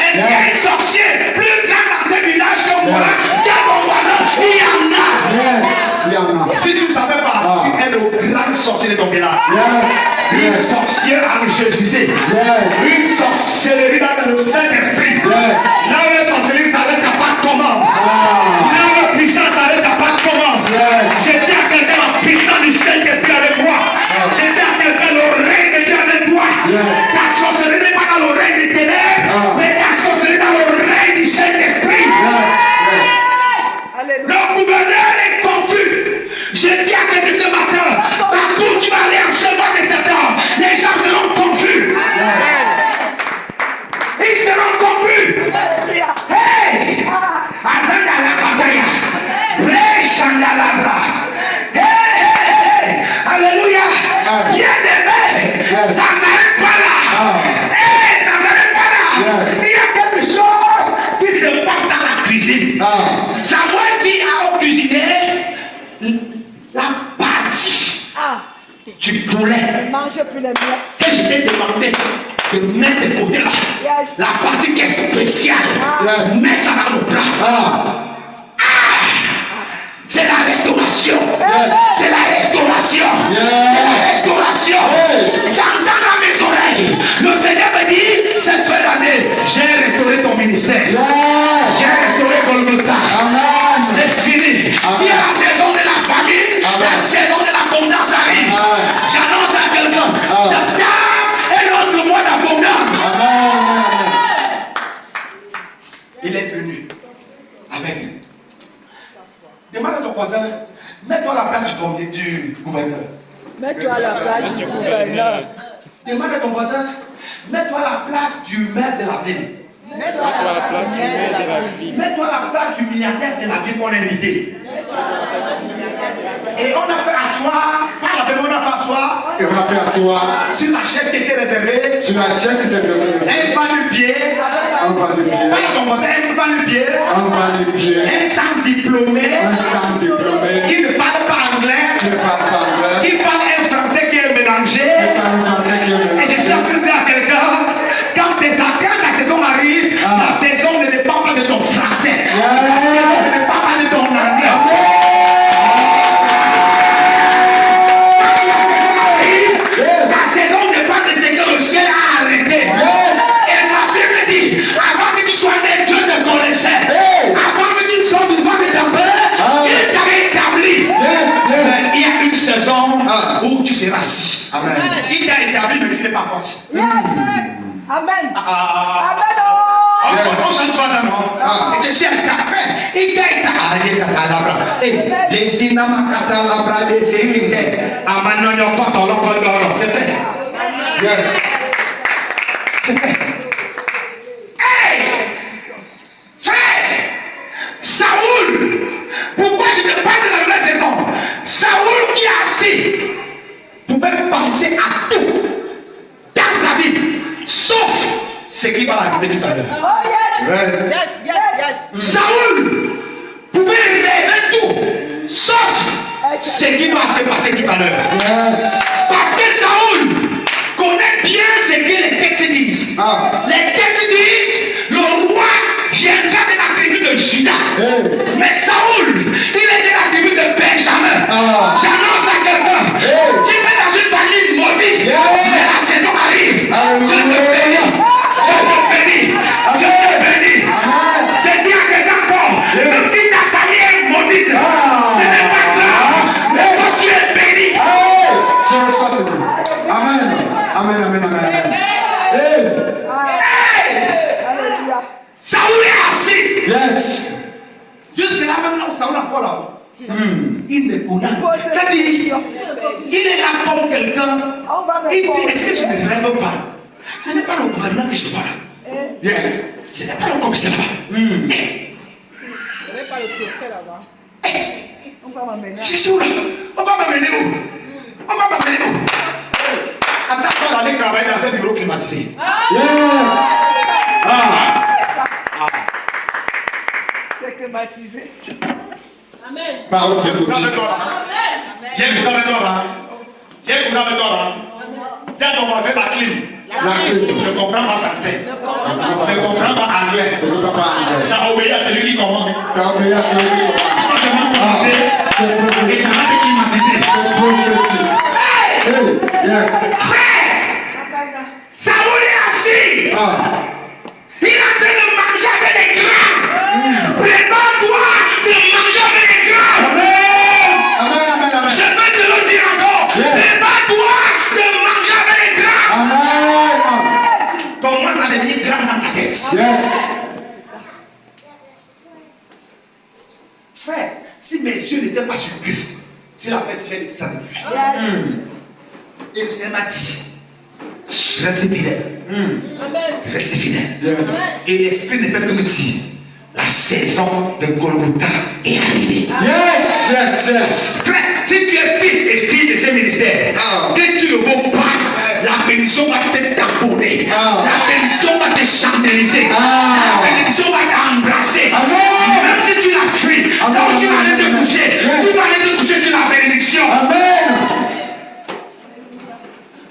Est-ce qu'il y a un sorcier plus grand dans ce village que moi? Dis à ton voisin, il y en a. Il y en a. Si tu ne savais pas, tu es le grand sorcier de ton village. Une sorcière enrichissée. Une sorcellerie dans le Saint-Esprit. Là où la sorcellerie s'arrête, ta part commence. Là où la puissance s'arrête, ta part commence. Je dis à quelqu'un la puissance du Saint-Esprit avec moi. Je dis à quelqu'un le règne de Dieu avec toi. Ta sorcellerie n'est pas dans le règne des ténèbres, mais ta sorcellerie dans le règne du Saint-Esprit. Le gouverneur est confus. Je dis à quelqu'un ce matin, partout où tu vas aller en chemin de cet homme, les gens seront confus. Ils seront confus. Hey! Azandalabaya. Brechandalabra. Hey! Alléluia. Bien-aimé. Ça ne s'arrête pas là. Hey! Ça ne s'arrête pas là. Il y a quelque chose qui se passe dans la cuisine. Samuel dit au cuisinier, la partie du poulet Mange plus les miettes. que je t'ai demandé de mettre de côté là, la partie qui est spéciale, mets ça dans le plat. C'est la restauration. C'est la restauration. C'est la restauration. J'entends dans mes oreilles. Le Seigneur me dit, cette fin d'année, j'ai restauré ton ministère. J'ai restauré Golgotha. C'est fini. Si la saison de la famine, la saison de l'abondance arrive, j'annonce à quelqu'un, septembre est notre mois d'abondance. Il est venu avec. Demande à ton voisin, mets-toi à la place du gouverneur. Mets-toi à la place du gouverneur. Demande à ton voisin, mets-toi à la place du maire de la ville. Mets-toi à la place du maire de la ville. Mets-toi à la place du milliardaire de la ville qu'on a invité. Et on a fait asseoir, par la on a fait asseoir Et on a fait asseoir sur la chaise qui était réservée. sur la chaise qui était donnée. Un va du pied. On va le pied. Pas ton voisin, un va du pied. On va le pied. Un sans diplômé. Un sans diplômé. Qui ne parle pas anglais. Qui ne parle pas anglais. Qui parle un français qui est mélangé. Qui parle français qui est mélangé. Et je suis en train de dire à quelqu'un, quand la saison arrive, la saison ne dépend pas de ton français. La saison ne dépend pas de ton anglais. Quand la saison arrive, la saison dépend de ce que le ciel a arrêté. Et la Bible dit, avant que tu sois né, Dieu te connaissait. Avant que tu sois du ventre de ta père, il t'avait établi. Mais il y a une saison où tu seras assis. Amen. Il t'a établi, mais tu n'es pas assis. Yes. Amen. Amen. On s'en soit là, non? Et je suis un café. Il t'a établi. Les cinémas, les séries, c'est fait. Yes. C'est fait. Hey! Frère! Saoul! Pourquoi je te parle de la nouvelle saison? Saoul qui est assis pouvait penser à tout dans sa vie, sauf ce qui va arriver tout à l'heure. Oh yes. Yes. Yes, yes, yes. Saoul pouvait rêver tout, sauf ce qui va se passer tout à l'heure. Yes. Parce que Saoul connaît bien ce que les textes disent. Les textes disent, le roi viendra de la tribu de Juda. Mais Saoul, il est de la tribu de Benjamin. J'annonce à quelqu'un, tu es dans une famille maudite, mais la saison arrive. Je te bénis. Je te bénis. Je te bénis. Je dis à quelqu'un encore, même si ta famille est maudite, ce n'est pas grave. Mais toi tu es béni. Je reçois ce mot. Amen. Amen, amen, amen. Alléluia. Saoul est assis. Yes. Jusque là, même là où Saoul a pas là. Il est connaît. C'est-à-dire, il est là comme quelqu'un. On va me Il dit, poser. est-ce que je ne rêve pas? Ce n'est pas le gouverneur que je vois là. Yes. Ce n'est pas le commissaire là. Je n'ai pas le procès là-bas. On va m'amener. Je suis où là? On va m'amener où? On va m'amener où? Attends-toi d'aller travailler dans un bureau climatisé. Yes. C'est climatisé. Amen. Parole de Dieu. J'ai un cousin avec toi là. J'ai un cousin avec toi là. Dis à ton voisin la clim. Ne comprends pas français. Ne comprends pas anglais. Ça obéit à celui qui commande. Ça obéit à celui qui commande. Je pense seulement commander. Et ça va te climatiser. Yes. Frère, Saoul est assis. Il est en train de manger avec les grands. Prépare-toi de manger avec les grands. Amen, amen, amen. Je vais te le dire encore. Prépare-toi de manger avec les grands. Amen. Commence à devenir grand dans ta tête. Yes. Frère, si mes yeux n'étaient pas sur Christ, c'est la fête j'ai dit ça depuis. Et le Seigneur m'a dit, restez fidèle. Restez fidèle. Yes. Et l'Esprit ne fait que me dire, la saison de Golgotha est arrivée. Yes, yes, yes. Frère, si tu es fils et fille de ce ministère, que tu ne vaux pas, la bénédiction va te tamponner. La bénédiction va te chandeliser. La bénédiction va t'embrasser. Même si tu la fuis, donc tu vas aller te coucher. Tu vas aller te coucher sur la bénédiction. Amen.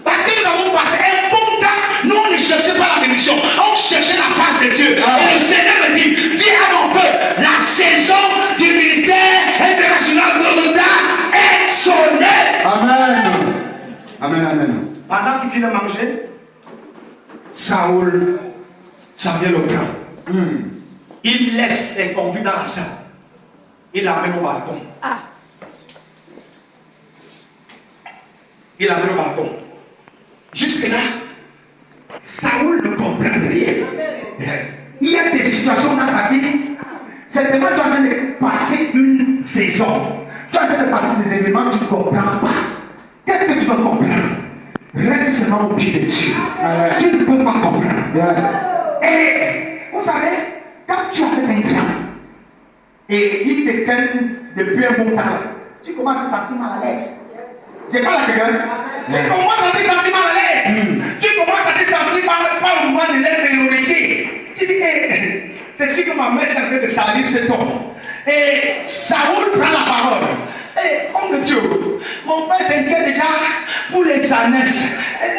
Parce que nous avons passé un bon temps, nous on ne cherchait pas la bénédiction, on cherchait la face de Dieu. Et le Seigneur me dit, dis à mon peuple, la saison du ministère international de Golgotha est sonnée. Amen. Amen, amen. Pendant qu'il finit de manger, Saoul, ça vient le prend. Il laisse un convict dans la salle. Il l'amène au balcon. Il l'amène au balcon. Jusque-là, Saoul ne comprend rien. Il y a des situations dans ta vie. Certainement, tu es en train de passer une saison. Tu es en train de passer des événements que tu ne comprends pas. Qu'est-ce que tu pied de Dieu. Tu ne peux pas comprendre. Et vous savez, quand tu as fait un grand et il te traîne depuis un bon temps, tu commences à te sentir mal à l'aise. J'ai pas la gueule. Tu commences à te sentir mal à l'aise. Tu commences à te sentir par le moment de l'infériorité. Tu dis, c'est sûr que ma mère servait de salir cet homme. Et Saoul prend la parole. Et homme de Dieu, mon père s'inquiète déjà pour les ânesses.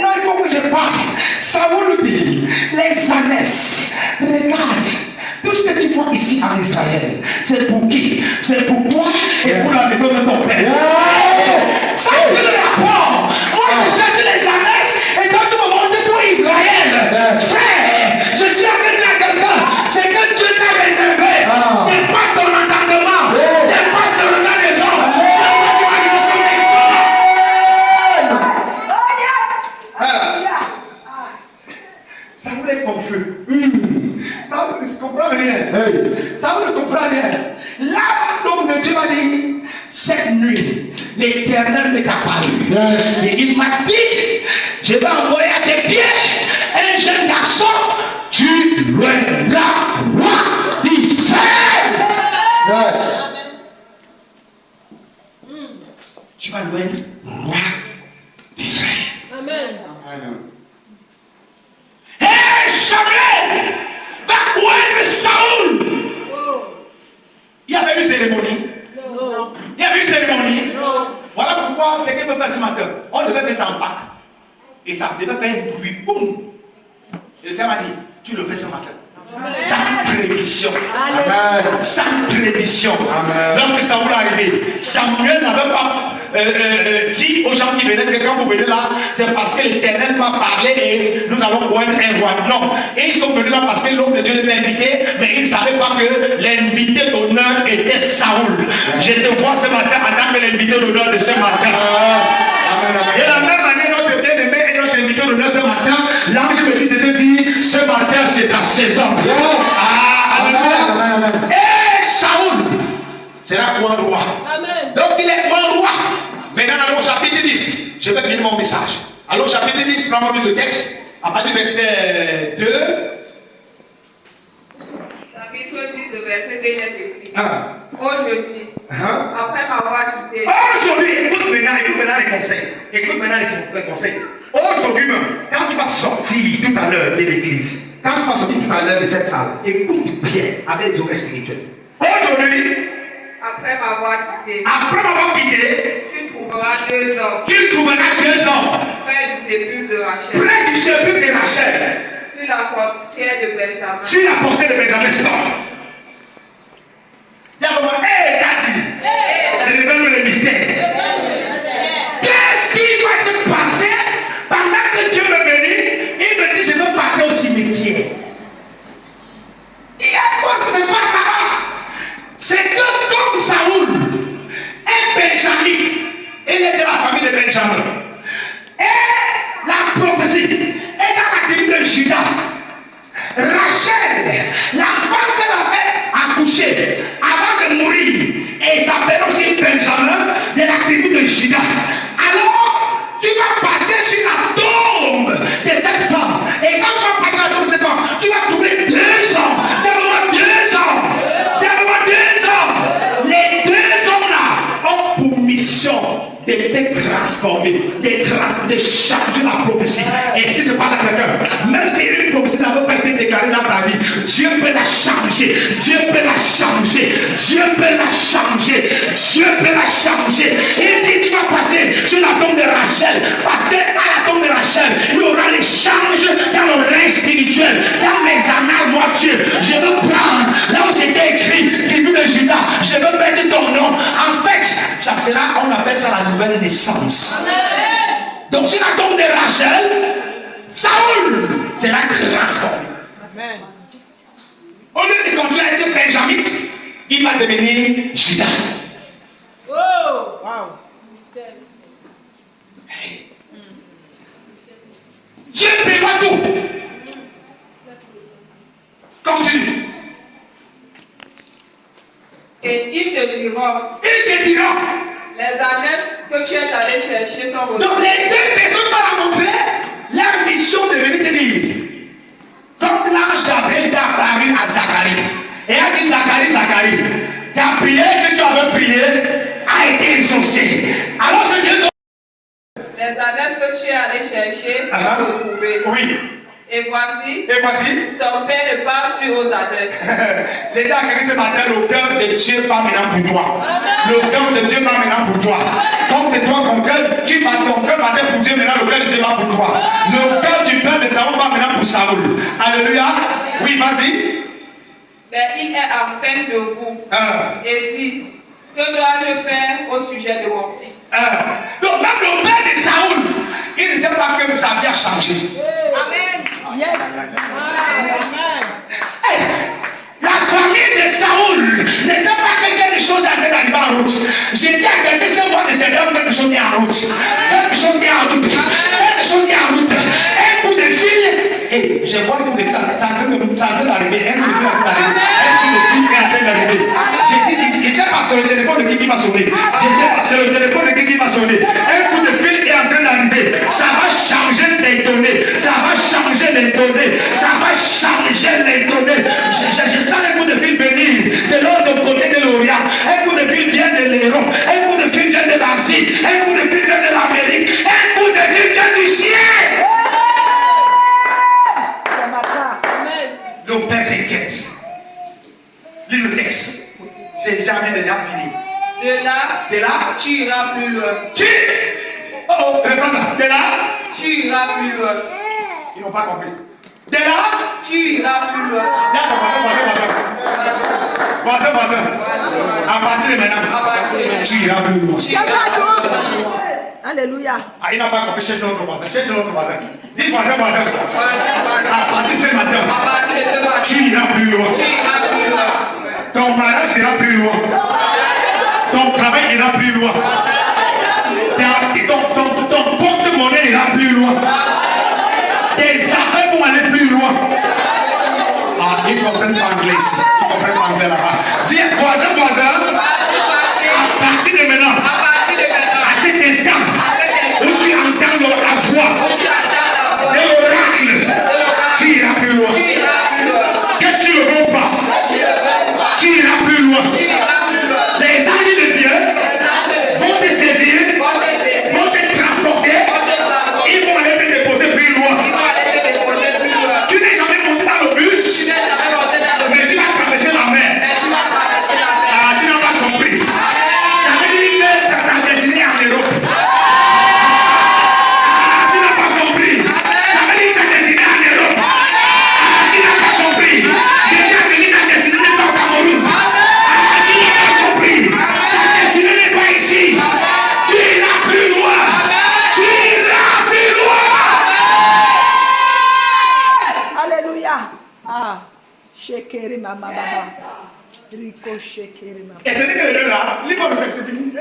Non, il faut que je parte. Saoul dit, les ânesses, regarde. Tout ce que tu vois ici en Israël, c'est pour qui? C'est pour toi et pour la maison de ton père. Ça a le rapport. Moi, je cherche les ânesses et toi, tu me montres toi Israël. Frère, je suis en train de dire à quelqu'un, c'est que Dieu t'a réservé. Dépasse ton entendement. Dépasse ton regard des hommes. Dépasse l'imagination des hommes. Ça voulait confus. Ça ne comprend rien. Ça ne comprend rien. Là, l'homme de Dieu m'a dit, cette nuit, l'Éternel m'est apparu. Et il m'a dit, je vais envoyer à tes pieds un jeune garçon, tu deviendras roi d'Israël. Tu vas devenir roi d'Israël. Amen. Et Samuel va oindre Saoul. Il y avait une cérémonie. Il y avait une cérémonie. Voilà pourquoi ce qu'il peut faire ce matin. On devait faire ça en Pâques. Et ça devait faire un bruit. Boum. Et le Seigneur m'a dit, tu le fais ce matin. Sans prévision. Sans prévision. Lorsque Saoul est arrivé, Samuel n'avait pas dit aux gens qui venaient que quand vous venez là, c'est parce que l'Éternel m'a parlé et nous allons oindre un roi. Non. Et ils sont venus là parce que l'homme de Dieu les a invités, mais ils ne savaient pas que l'invité d'honneur était Saoul. Je te vois ce matin en tant que l'invité d'honneur de ce matin. Et de la même manière, notre bien-aimé et notre invité d'honneur ce matin, l'ange me dit de te dire, ce matin c'est ta saison. Et Saoul sera quoi roi. Donc il est quoi roi. Maintenant, allons au chapitre 10. Je vais finir mon message. Allons au chapitre 10, prends-moi le texte. À partir du verset 2. Chapitre 10, le verset 2, il est écrit. Aujourd'hui, après m'avoir quitté. Aujourd'hui, écoute maintenant les conseils. Écoute maintenant les conseils. Aujourd'hui même, quand tu vas sortir tout à l'heure de l'église, quand tu vas sortir tout à l'heure de cette salle, écoute bien avec les oreilles spirituelles. Aujourd'hui, après m'avoir quitté, tu trouveras deux hommes près du sépulcre de Rachel, sur la portière de Benjamin. Sur la portée de Benjamin, stop. Dis-moi, Daddy, révèle-nous le mystère. Qu'est-ce qui va se passer pendant que Dieu me bénit? Il me dit, je veux passer au cimetière. Il y a quoi qui se passe là-bas? C'est que comme Saoul, un Benjamite, il est de la famille de Benjamin. Et la prophétie est dans la tribu de Juda. Rachel, l'enfant qu'elle avait accouché avant de mourir, et s'appelle aussi Benjamin de la tribu de Juda. Alors, tu vas passer sur la tombe de cette femme. Et quand tu vas passer sur la tombe de cette femme, tu vas trouver deux hommes. Dis-moi deux hommes. Les deux hommes-là ont pour mission de te transformer, de changer la prophétie. Et si je parle à quelqu'un, même si une prophétie n'avait pas été déclarée dans ta vie, Dieu peut la changer. Dieu peut la changer. Dieu peut la changer. Dieu peut la changer. Il dit, tu vas passer sur la tombe de Rachel. Parce qu'à la tombe de Rachel, il y aura l'échange dans le règne spirituel. Dans mes annales, moi Dieu, je veux prendre là où c'était écrit, tribu de Juda, je veux mettre ton nom. En fait, ça sera, on appelle ça la nouvelle naissance. Donc sur la tombe de Rachel, Saoul sera transformé. Au lieu de continuer à être benjamite, il va devenir Juda. Hey. Dieu prévoit tout. Continue. Et il te dira, les ânesses que tu es allé chercher sont retrouvées. Donc les deux personnes vont rencontrer, leurs mission de venir te dire, quand l'ange Gabriel est apparu à Zacharie, et a dit Zacharie, ta prière que tu avais priée a été exaucée. Alors c'est Dieu. Les adresses que tu es allé chercher sont retrouvées. Oui. Et voici, ton père ne parle plus aux adresses. Jésus a créé ce matin, le cœur de Dieu part maintenant pour toi. Le cœur de Dieu part maintenant pour toi. Comme c'est toi ton cœur, tu vas ton cœur matin pour Dieu, maintenant le cœur de Dieu va pour toi. Le cœur du père de Saoul va maintenant pour Saoul. Alléluia. Oui, vas-y. Mais il est en peine de vous. Et dit, que dois-je faire au sujet de mon fils? Donc même le père de Saoul, il ne sait pas que sa vie a changé. Amen. Yes. Amen. La famille de Saoul ne sait pas que quelque chose a été arrivé en route. J'ai dit à quelqu'un, c'est moi de ces hommes, quelque chose est en route. Quelque chose est en route. Quelque chose est en route. Un coup de fil. Et je vois un coup de fil, ça en train d'arriver. Un coup de fil est en train d'arriver. Un coup de fil est en train d'arriver. J'ai dit, je ne sais pas sur le téléphone de qui va sonner. Je ne sais pas sur le téléphone de qui va sonner. Un coup de fil est en train d'arriver. Ça va changer les données. Ça va changer les données. Ça va changer les données. Je sens un coup de fil venir de l'autre côté de l'Orient. Un coup de fil vient de l'Europe. Un coup de fil vient de l'Asie. Un coup de fil vient de l'Amérique. Un coup de fil vient du ciel. Le père s'inquiète. Lis le texte. J'ai jamais déjà fini. De là, tu iras plus loin. Reprends ça. De là, tu iras plus loin. ils n'ont pas compris. De là, tu iras plus loin. Voisin. À partir de maintenant, tu iras plus loin. Tu iras plus loin. Alléluia. Ah, il n'a pas compris. Cherche notre voisin. Dis voisin. À partir de ce matin, tu iras plus loin. Ton mariage ira plus loin. Ton travail ira plus loin. Ton porte-monnaie ira plus loin. Tes affaires vont aller plus loin. Ah, ils ne comprennent pas anglais ici. Ils ne comprennent pas anglais là-bas. Dis voisin. À partir de maintenant, à cet instant, où tu entends la voix de l'oracle, tu iras plus loin. Que tu ne veux pas, tu iras plus loin. Les anges de Dieu vont te saisir, vont te transporter, ils vont aller te déposer plus loin. Tu n'es jamais monté dans le bus, mais tu vas traverser la mer. Ah, tu n'as pas compris. Ça veut dire que ta destinée en Europe. Ah, tu n'as pas compris. Ça veut dire que ta destinée en Europe. Ah, tu n'as pas compris. Déjà que ta destinée n'est pas au Cameroun. Ah, tu n'as pas compris. Ta destinée n'est pas ici. Tu iras plus loin. Tu iras plus loin. Alléluia. Ah. Shekere mama baba. Rico shekere mama. Et ce n'est que le deux là. Lis-moi le texte, c'est fini.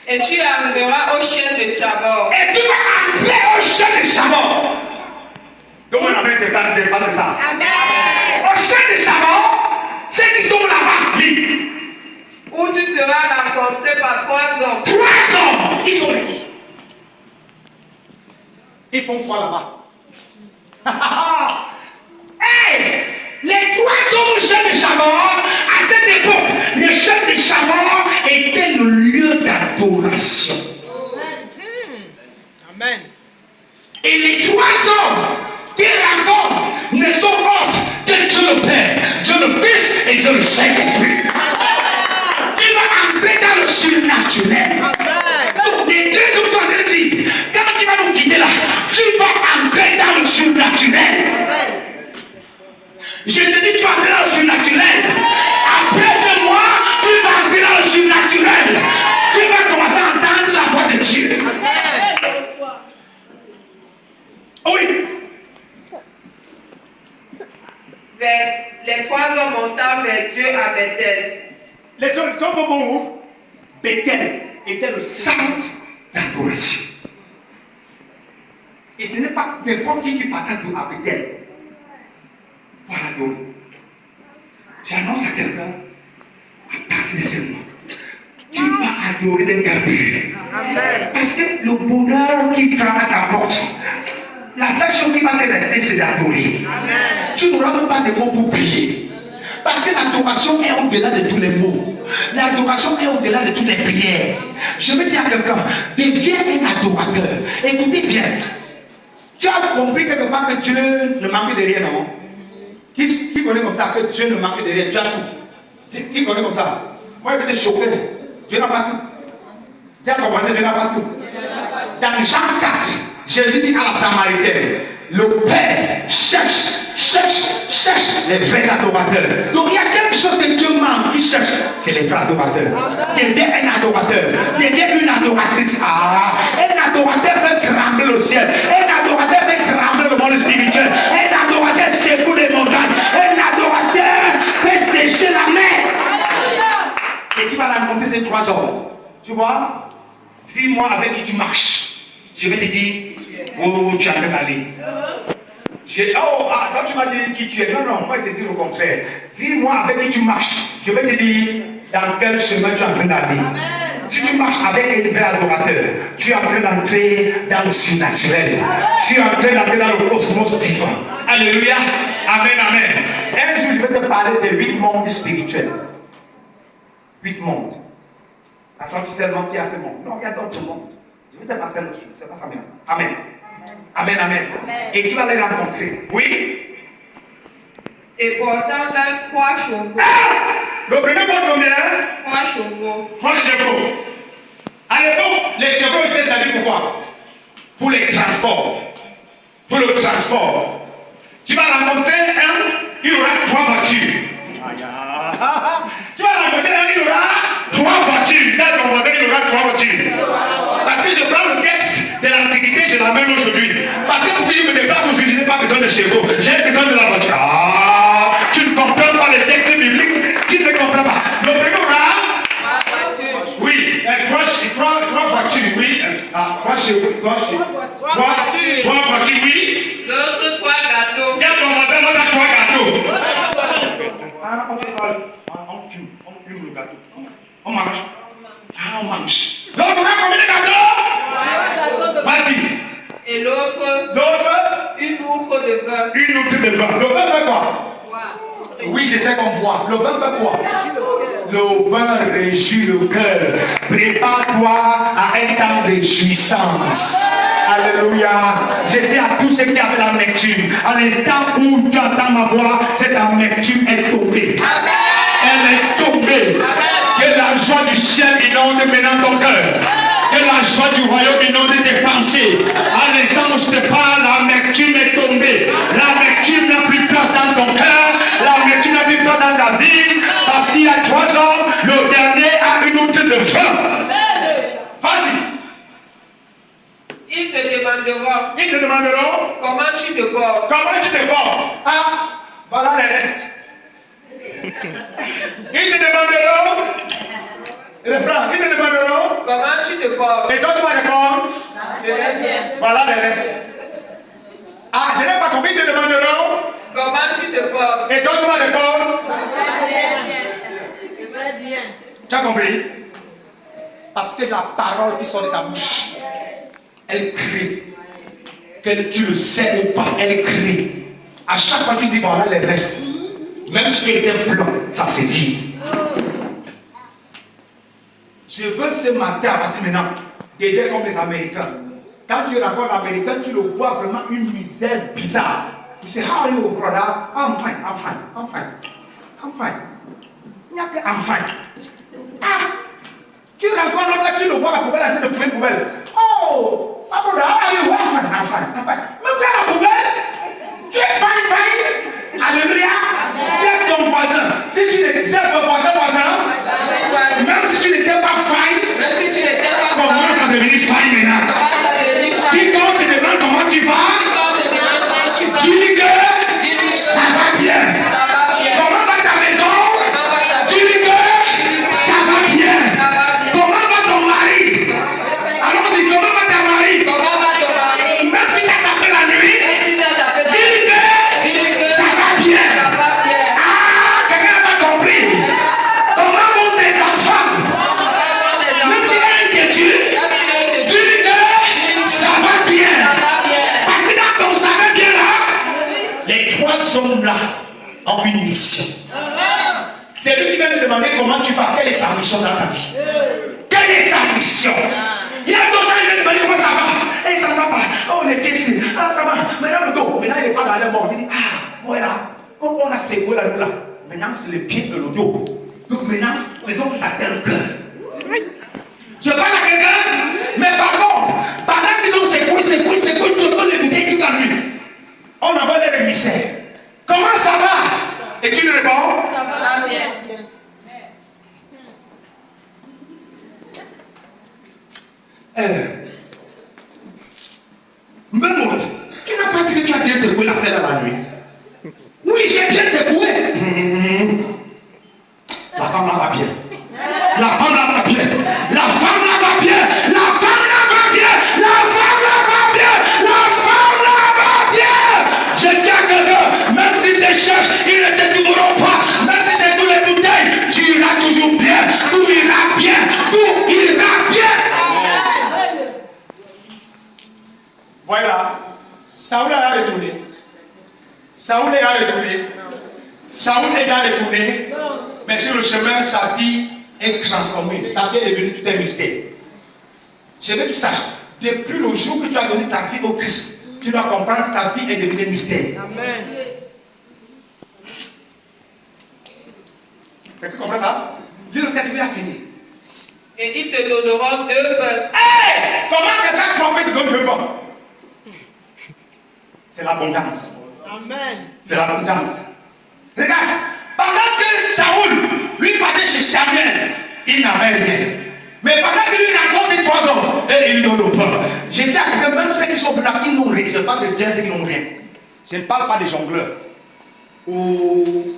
Et tu arriveras au chêne de Tabor. Et tu vas entrer au chêne de Tabor. Donc on appelle tes parents de ça. Amen. Au chêne de Tabor, ceux qui sont là-bas, lis. Où tu seras rencontré par 3 hommes. 3 hommes, ils sont qui? Ils font quoi là-bas? Hey! Les 3 hommes au chêne de Tabor, à cette époque, le chêne de Tabor était le lieu d'adoration. Amen. Et les 3 hommes qui rencontrent ne sont autres que Dieu le Père, Dieu le Fils et Dieu le Saint-Esprit. Tu vas entrer dans le surnaturel. Donc les 2 hommes sont en train de dire, quand tu vas nous quitter là, tu vas entrer dans le surnaturel. Je te dis, tu vas entrer dans le surnaturel. Après ce mois, tu vas entrer dans le surnaturel. Tu vas commencer à entendre la voix de Dieu. Oui. Les 3 hommes montèrent vers Dieu à Bethel. Les solutions vont où? Bethel était le centre d'adoration. Et ce n'est pas n'importe qui partait à Bethel pour adorer. J'annonce à quelqu'un, à partir de ce moment, tu vas adorer des gardiens. Parce que le bonheur qui frappe à ta porte, la seule chose qui va te rester, c'est d'adorer. Tu n'auras même pas de mots pour prier. Parce que l'adoration est au-delà de tous les mots. L'adoration est au-delà de toutes les prières. Je veux dire à quelqu'un, deviens un adorateur. Écoutez bien. Tu as compris quelque part que Dieu ne manque de rien, non? Qui connaît comme ça que Dieu ne manque de rien? Tu as tout. Qui connaît comme ça? Moi, je vais te choquer. Dieu n'a pas tout. Dis à ton voisin, Dieu n'a pas tout. Dans Jean 4, Jésus dit à la Samaritaine, le Père cherche les vrais adorateurs. Donc il y a quelque chose que Dieu manque, il cherche, c'est les vrais adorateurs. Deviens un adorateur, deviens une adoratrice. Un adorateur fait trembler le ciel, un adorateur fait trembler le monde spirituel, un adorateur secoue les montagnes, un adorateur fait sécher la mer. Et tu vas rencontrer ces 3 hommes. Tu vois, dis-moi avec qui tu marches. Je vais te dire où tu as d'aller. Quand tu m'as dit qui tu es, non, moi je te dis le contraire. Dis-moi avec qui tu marches. Je vais te dire dans quel chemin tu es en train d'aller. Si tu marches avec un vrai adorateur, tu es en train d'entrer dans le surnaturel. Tu es en train d'entrer dans le cosmos divin. Alléluia. Amen, amen. Un jour, je vais te parler de 8 mondes spirituels. 8 mondes. Parce que tu sais seulement qu'il y a ce monde. Non, il y a d'autres mondes. Je vais te passer l'autre chose. C'est pas ça même. Amen. Amen, amen. Et tu vas les rencontrer. Oui. Et portant là 3 chevaux. Le premier porte combien? 3 chevaux. 3 chevaux. À l'époque, les chevaux étaient servis pourquoi? Pour les transports. Pour le transport. Tu vas rencontrer un, il y aura 3 voitures. Tu vas rencontrer un, il y aura 3 voitures. Dans ton voisin, il y aura 3 voitures. Parce que je prends le texte de l'Antiquité, je l'amène aujourd'hui. Parce que pour que je me déplace aujourd'hui, je n'ai pas besoin de chevaux. J'ai besoin de la voiture. Tu ne comprends pas les textes bibliques. Tu ne comprends pas. Le premier aura 3 voitures. oui, 3 voitures, oui. 3 chevaux. 3 voitures, oui. L'autre 3 gâteaux. Tiens, ton voisin, on a 3 gâteaux. On fume le gâteau. On mange. On mange. Donc, on a combien de gâteaux? Vas-y. Et l'autre, une outre de vin. Une outre de vin. Le vin fait quoi? Oui, je sais qu'on boit. Le vin fait quoi? Le vin réjouit le cœur. Prépare-toi à un temps de jouissance. Alléluia. Je dis à tous ceux qui avaient l'amertume, à l'instant où tu entends ma voix, cette amertume est tombée. Elle est tombée. Que la joie du ciel inonde maintenant ton cœur. Que la joie du royaume inonde tes pensées. À l'instant où je te parle, l'amertume est tombée. L'amertume n'a plus place dans ton cœur. L'amertume n'a plus place dans ta vie. Parce qu'il y a 3 hommes, le dernier a une outre de vin. Vas-y. Ils te demanderont comment tu te portes. Comment tu te portes? Voilà les restes. Ils te demanderont. Ils te demanderont comment tu te portes. Et toi tu vas répondre. Je vais bien. Voilà les restes. Je n'ai pas compris. Ils te demanderont comment tu te portes. Et toi tu vas répondre. Je vais bien. Tu as compris? Parce que la parole qui sort de ta bouche, elle crée. Que tu le sais ou pas, elle crée. À chaque fois que tu dis voilà les restes, même si tu étais blanc, ça se vide. Je veux ce matin, à partir maintenant, d'aider comme les Américains. Quand tu rencontres l'Américain, tu le vois vraiment une misère bizarre. Tu sais, how are you, brother? I'm fine. Il n'y a que I'm fine. Tu rencontres l'autre, tu le vois la poubelle, en train de fouiller une poubelle. Oh, my brother, how are you? I'm fine. Même dans la poubelle, tu es fine. Alléluia. C'est ton voisin. Si tu n'étais pas voisin, même si tu n'étais pas fine, commence à devenir fine maintenant. Quiconque te demande comment tu vas, tu dis que ça va bien. Comment va ta maison? Tu dis que ça va bien. Comment va ton mari? Allons-y, comment va ta mari? Même si tu as tapé la ont une mission. C'est lui qui va te demander comment tu vas, quelle est sa mission dans ta vie. Quelle est sa mission? Il y a d'autres qui viennent demander comment ça va. Et ça ne va pas. Oh, les pieds, c'est. Ah, vraiment. Maintenant, le dos. Maintenant, il n'est pas dans le monde. Il dit, ah, voilà. Comme on a secoué la là. Maintenant, c'est le pied de le dos. Donc maintenant, faisons que ça atteint le cœur. Je parle à quelqu'un, mais par contre, pendant qu'ils ont secoué, tout le monde les bouteilles toute la nuit. On envoie des émissaires. Comment ça va? Et tu lui réponds? Ça va bien. Même tu n'as pas dit que tu as bien secoué la paix dans la nuit. Oui, j'ai bien secoué. La femme là va bien. La femme là va bien. La femme là va bien. La femme là va bien. La femme là va bien. La femme là va bien. Je dis à quelqu'un, même s'ils te cherchent, ils ne te trouveront pas. Même si c'est tous les bouteilles, tu iras toujours bien. Tout ira bien. Tout ira bien. Voilà. Saoul a retourné. Saoul est retourné. Saoul est déjà retourné. Mais sur le chemin, sa vie est transformée. Sa vie est devenue tout un mystère. Je veux que tu saches, depuis le jour que tu as donné ta vie au Christ, tu dois comprendre que ta vie est devenue un mystère. Amen. Quelqu'un comprend ça? Dis le texte, il a fini. Et ils te donneront 2 pains. Hey! Comment quelqu'un tromper te donne 2 pains? C'est l'abondance. Amen. C'est l'abondance. Regarde, pendant que Saoul, lui partait chez Samuel, il n'avait rien. Mais pendant que lui rencontre ces 3 hommes, et il lui donne le pain. Je dis à quelqu'un, même ceux qui sont venus qui n'ont rien, je parle de bien ceux qui n'ont rien. Je ne parle pas des jongleurs. Ou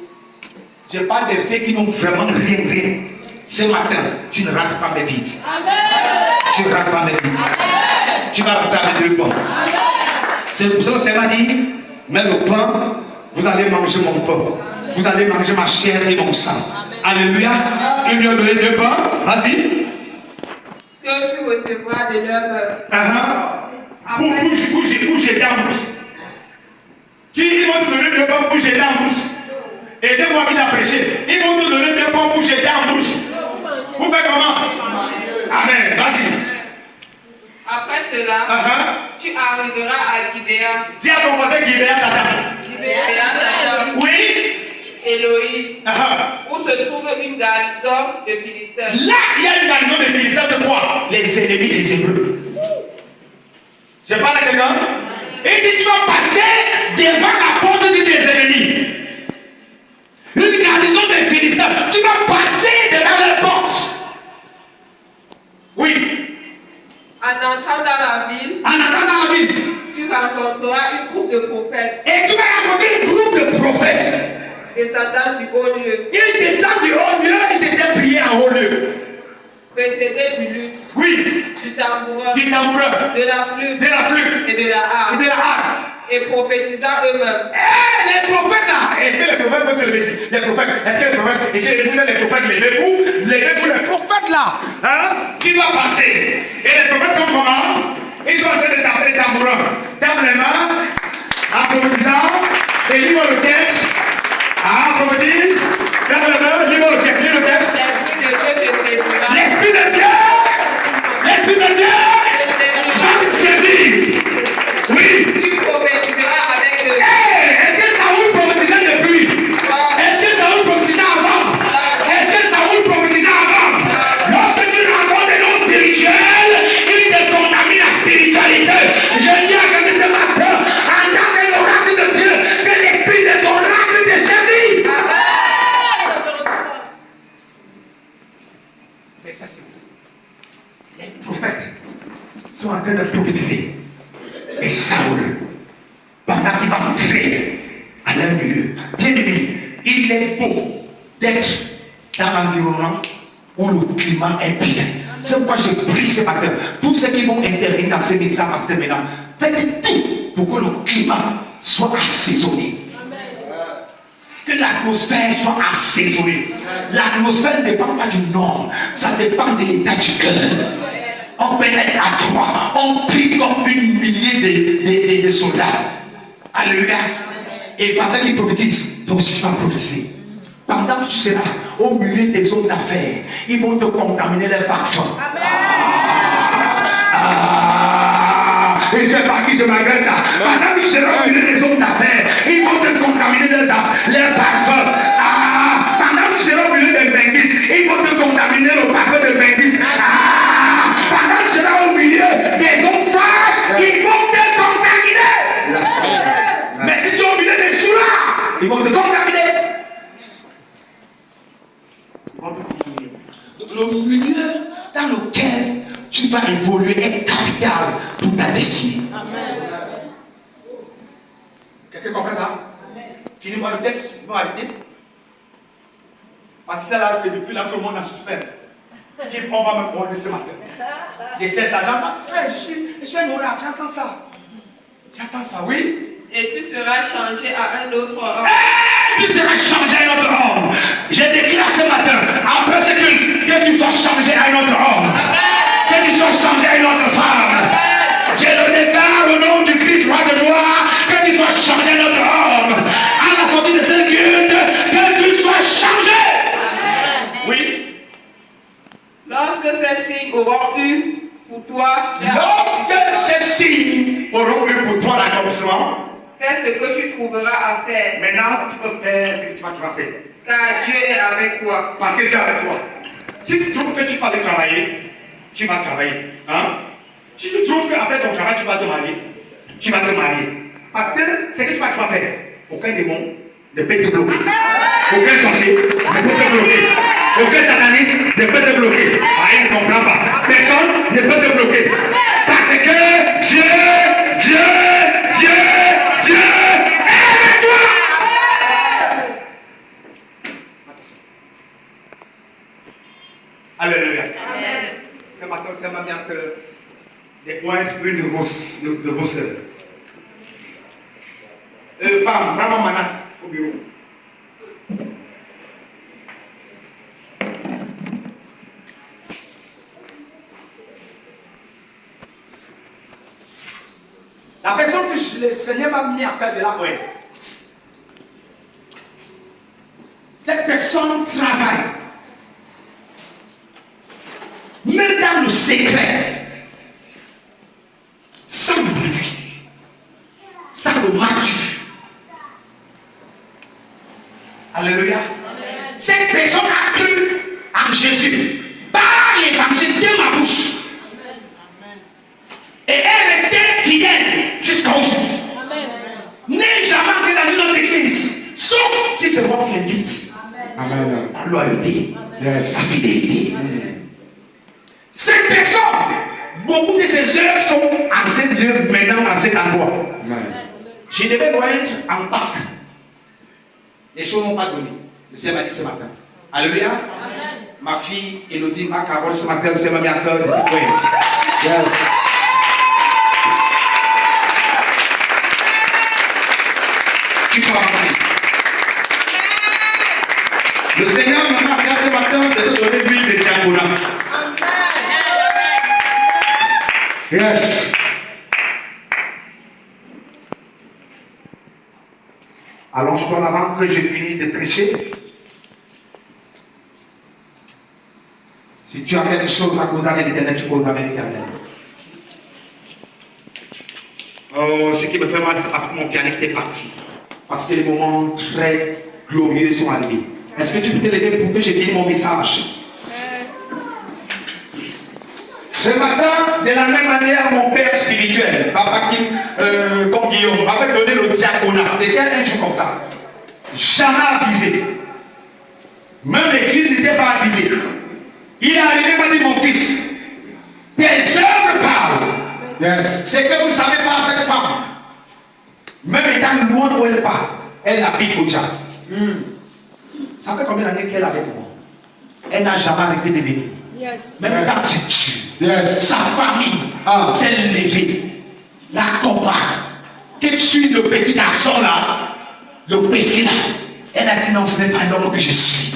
je parle de ceux qui n'ont vraiment rien. Ce matin, tu ne rates pas mes vies. Tu ne rates pas mes vies. Tu vas rentrer avec 2 pains. C'est pour ça que ça m'a dit, mais le pain, vous allez manger mon pain. Vous allez manger ma chair et mon sang. Alléluia. Il lui a donné 2 pains. Vas-y. Que tu recevras de leur Pour jeter en bouche. Ils vont te donner 2 pains pour jeter en bouche. Aidez-moi qui t'a prêché. Ils vont te donner 2 pains pour jeter en bouche. Vous faites comment? Amen. Vas-y. Après cela, tu arriveras à Gibéa. Dis à ton voisin Gibéa Tata. Gibéa Tata. Oui. Elohim. Où se trouve une garnison de Philistins. Là, il y a une garnison de Philistins, c'est quoi? Les ennemis des Hébreux. Je parle à quelqu'un. Et il dit, tu vas passer devant la porte de tes ennemis. Une garnison de Philistins. Tu vas passer devant les portes. Oui. En entrant dans la ville, tu rencontreras une troupe de prophètes. Et tu vas rencontrer une troupe de prophètes. Descendant du haut lieu. Ils descendent du haut lieu, ils étaient priés en haut lieu. Précédés du luth. Oui. Du tambourin. De la flûte. Et de la harpe. Et prophétisant eux-mêmes. Les prophètes là. Est-ce que les prophètes peuvent se lever ici? Les prophètes. Est-ce que les prophètes? Est-ce que les prophètes levez-vous? Levez-vous les prophètes là. Tu vas passer. Et les prophètes sont comment? Ils sont en train de taper les tambourins. Tape les mains. En prophétisant. Et livre le texte. Prophétise. Tape les mains. Livre le texte. Livre le texte. L'Esprit de Dieu. L'Esprit de Dieu. Va te saisir. Oui. Tu prophétiseras avec eux. Est-ce que Saoul prophétisait depuis? Est-ce que Saoul prophétisait avant? Est-ce que Saoul prophétisait avant? Lorsque tu rencontres des noms spirituels, il te contamine la spiritualité. Je dis à quelqu'un ce matin, en tant que l'oracle de Dieu, que l'esprit de ton oracle te saisit. Mais ça c'est les prophètes sont en train de prophétiser. Et Saoul, pendant qu'il va entrer à l'un milieu, bien aimé, il est beau d'être dans l'environnement où le climat est bien. C'est pourquoi je prie ce matin, tous ceux qui vont intervenir dans ces messages à ce maintenant, faites tout pour que le climat soit assaisonné. Que l'atmosphère soit assaisonnée. L'atmosphère ne dépend pas du nord, ça dépend de l'état du cœur. On pénètre à 3, on prie comme une millier de soldats. Alléluia. Et pendant qu'ils prophétisent, Donc si tu vas progresser, pendant que tu seras au milieu des hommes d'affaires, ils vont te contaminer les parfums. Et c'est par qui je m'agresse ça. Pendant que tu seras au milieu des hommes d'affaires, ils vont te contaminer les parfums. Pendant que tu seras au milieu des benguistes, ils vont te contaminer le parfum de benguistes. Pendant que tu seras au milieu des hommes sages, ils vont te contaminer. Mais si tu es au milieu des soulards, ils vont te contaminer. Le milieu dans lequel tu vas évoluer est capital pour ta destinée. Quelqu'un comprend ça? Finis moi le texte, ils vont arrêter. Parce que c'est là que depuis là tout le monde a suspense. On va me prendre ce matin. Je sais ça, j'entends. Je suis un oracle, j'entends ça. J'entends ça, oui. Et tu seras changé à un autre homme. Tu seras changé à un autre homme. J'ai déclaré ce matin, après ce que tu sois changé à un autre homme. Que tu sois changé à une autre femme. Je le déclare au nom du Christ, roi de gloire, que tu sois changé à un autre homme. À la sortie de ce culte, que tu sois changé. Oui. Lorsque ces signes auront eu pour toi, Lorsque ces signes auront eu pour toi l'accomplissement, fais ce que tu trouveras à faire. maintenant tu peux faire ce que tu vas faire. Car Dieu est avec toi. Parce que Dieu est avec toi. Si tu trouves que tu vas aller travailler, tu vas travailler. Hein? Si tu trouves qu'après ton travail, tu vas te marier, tu vas te marier. Parce que ce que tu vas faire, aucun démon ne peut te bloquer. Aucun sorcier ne peut te bloquer. Aucun sataniste ne peut te bloquer. Il ne comprend pas. Personne ne peut te bloquer. Parce que Dieu est avec toi. Alléluia. Amen. Ce matin, c'est ma bien que des points, une de vos sœurs. Femme, vraiment manat au bureau. La personne que le Seigneur m'a mis à cœur de la pointe. Cette personne travaille. Même dans le secret, sans bruit, sans le match. Alléluia. Amen. Cette personne a cru en Jésus par l'évangile de ma bouche. Amen. Et est restée fidèle jusqu'à aujourd'hui. N'est jamais entrée dans une autre église, sauf si c'est moi qui l'invite. Amen. La loyauté, Yes. la fidélité. Cette personne, beaucoup de ses œuvres sont en cet lieu, maintenant en cet endroit. Amen. Je devais loindre en Pâques. Les choses n'ont pas donné. Le Seigneur m'a dit ce matin. Alléluia. Amen. Ma fille Elodie, ma Carole, ce matin, le Seigneur m'a mis à cœur de points. Yes. Tu peux avancer. Le Seigneur m'a mis à cœur ce matin de te donner l'huile de diaconia. Yes. Allonge-toi avant que j'ai fini de prêcher. Si tu as quelque chose à causer avec l'Éternel, tu causes avec l'Éternel. Oh, ce qui me fait mal, c'est parce que mon pianiste est parti. Parce que les moments très glorieux sont arrivés. Est-ce que tu peux te lever pour que je finisse mon message? Ce matin, de la même manière, mon père spirituel, Papa Kim, comme Guillaume, avait donné le diaconat. C'était un jour comme ça. Jamais avisé. Même l'église n'était pas avisée. Il est arrivé, il m'a dit, mon fils, tes œuvres parlent. Yes. C'est que vous ne savez pas cette femme. Même étant loin où elle part, elle habite au Tchad. Ça fait combien d'années qu'elle est avec moi? Elle n'a jamais arrêté de venir. Yes. Même Yes. quand tu tues, Yes. sa famille Ah. s'est levée, la combattre. Que tu suis le petit garçon là, le petit là, elle a dit non, ce n'est pas l'homme que je suis.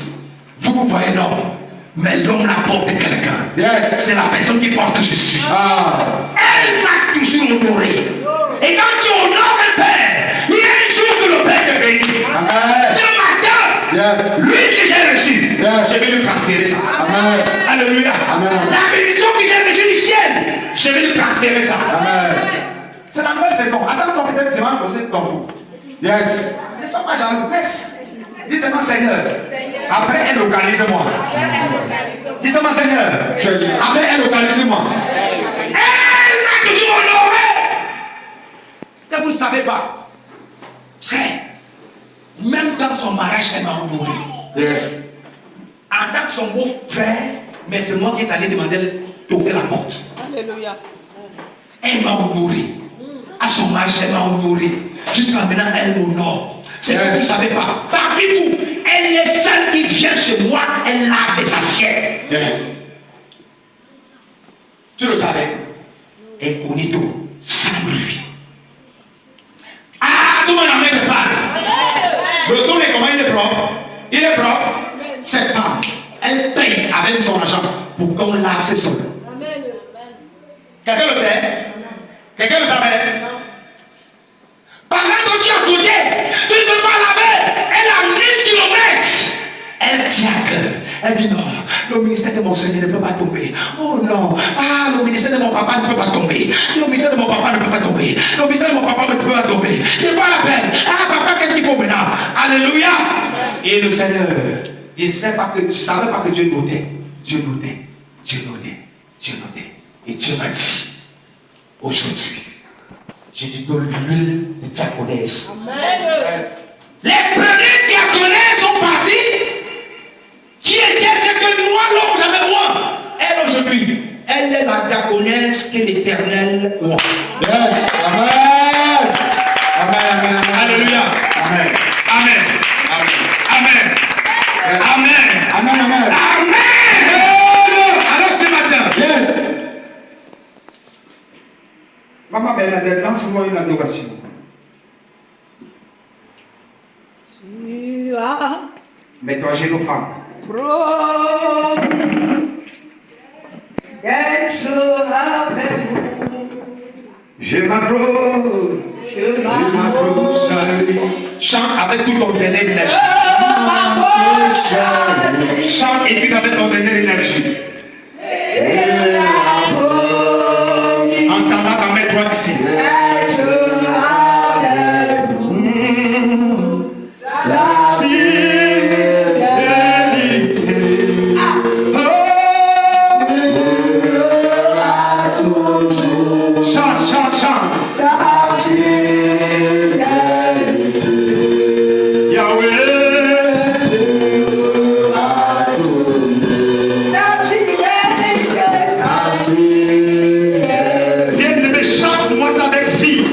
Vous voyez l'homme, mais l'homme là porte quelqu'un. Yes. C'est la personne qui porte que je suis. Ah. Elle m'a toujours honoré. Et quand tu honores le Père, il y a un jour que le Père te bénit. Amen. Ce matin, l'huile que j'ai reçue, je vais lui transférer ça. Amen. Alléluia. Amen. La bénédiction que j'ai reçue du ciel, je vais lui transférer ça. Amen. C'est la nouvelle saison. Attends, peut-être tu vas me poser ton tour. Yes. Ne sois pas jaloux. Laisse. Dis-moi Seigneur. Après, elle localise-moi. Dis-moi Seigneur. Après, elle localise-moi. Elle m'a toujours honoré. Que vous ne savez pas. Frère, même dans son mariage, elle m'a honoré. Yes. En tant que son beau-frère, mais c'est moi qui est allé demander de toquer la porte. Alléluia. Elle m'a honoré. À son mariage, elle m'a honoré. Jusqu'à maintenant, elle m'honore. C'est que vous ne savez pas. Parmi vous, elle est celle qui vient chez moi, elle lave les assiettes. Yes. Tu le savais? Elle connaît tout, sans lui. Ah, tout le monde en met de part. Le son est comment il est propre? Il est propre. Cette femme, elle paye avec son argent pour qu'on lave ses sons. Quelqu'un le sait? Quelqu'un le savait? Pendant que tu es à côté, tu ne peux pas laver. Elle a 1000 kilomètres. Elle tient à cœur. Elle dit non, le ministère de mon Seigneur ne peut pas tomber. Oh non, ah, le ministère de mon papa ne peut pas tomber. Le ministère de mon papa ne peut pas tomber. Le ministère de mon papa ne peut pas tomber. Il pas la peine. Ah, papa, qu'est-ce qu'il faut maintenant? Alléluia. Et le Seigneur, je ne savais pas que Dieu notait. Dieu notait. Dieu notait. Dieu notait. Et Dieu m'a dit, aujourd'hui, je te donne l'huile de diaconesse. Les premiers diaconesses sont partis. Qui était ce que moi, l'homme, j'avais moi? Elle aujourd'hui, elle est la diaconesse que l'Éternel moi. Yes. Amen. Amen. Amen. Alléluia. Amen. Amen. Amen. Amen. Amen. Amen. Amen. Amen. Alors ce matin, Yes. Maman Bernadette, lance-moi une adoration. Tu as Mets-toi à genoux, femme. promis d'être avec nous. Je m'approche. Je m'approche. chante avec tout ton dernier énergie. Chante église avec ton dernier énergie. En t'entendant ta main droite ici. Chante, chante, chante. Bien-aimé, chante-moi ça avec fille.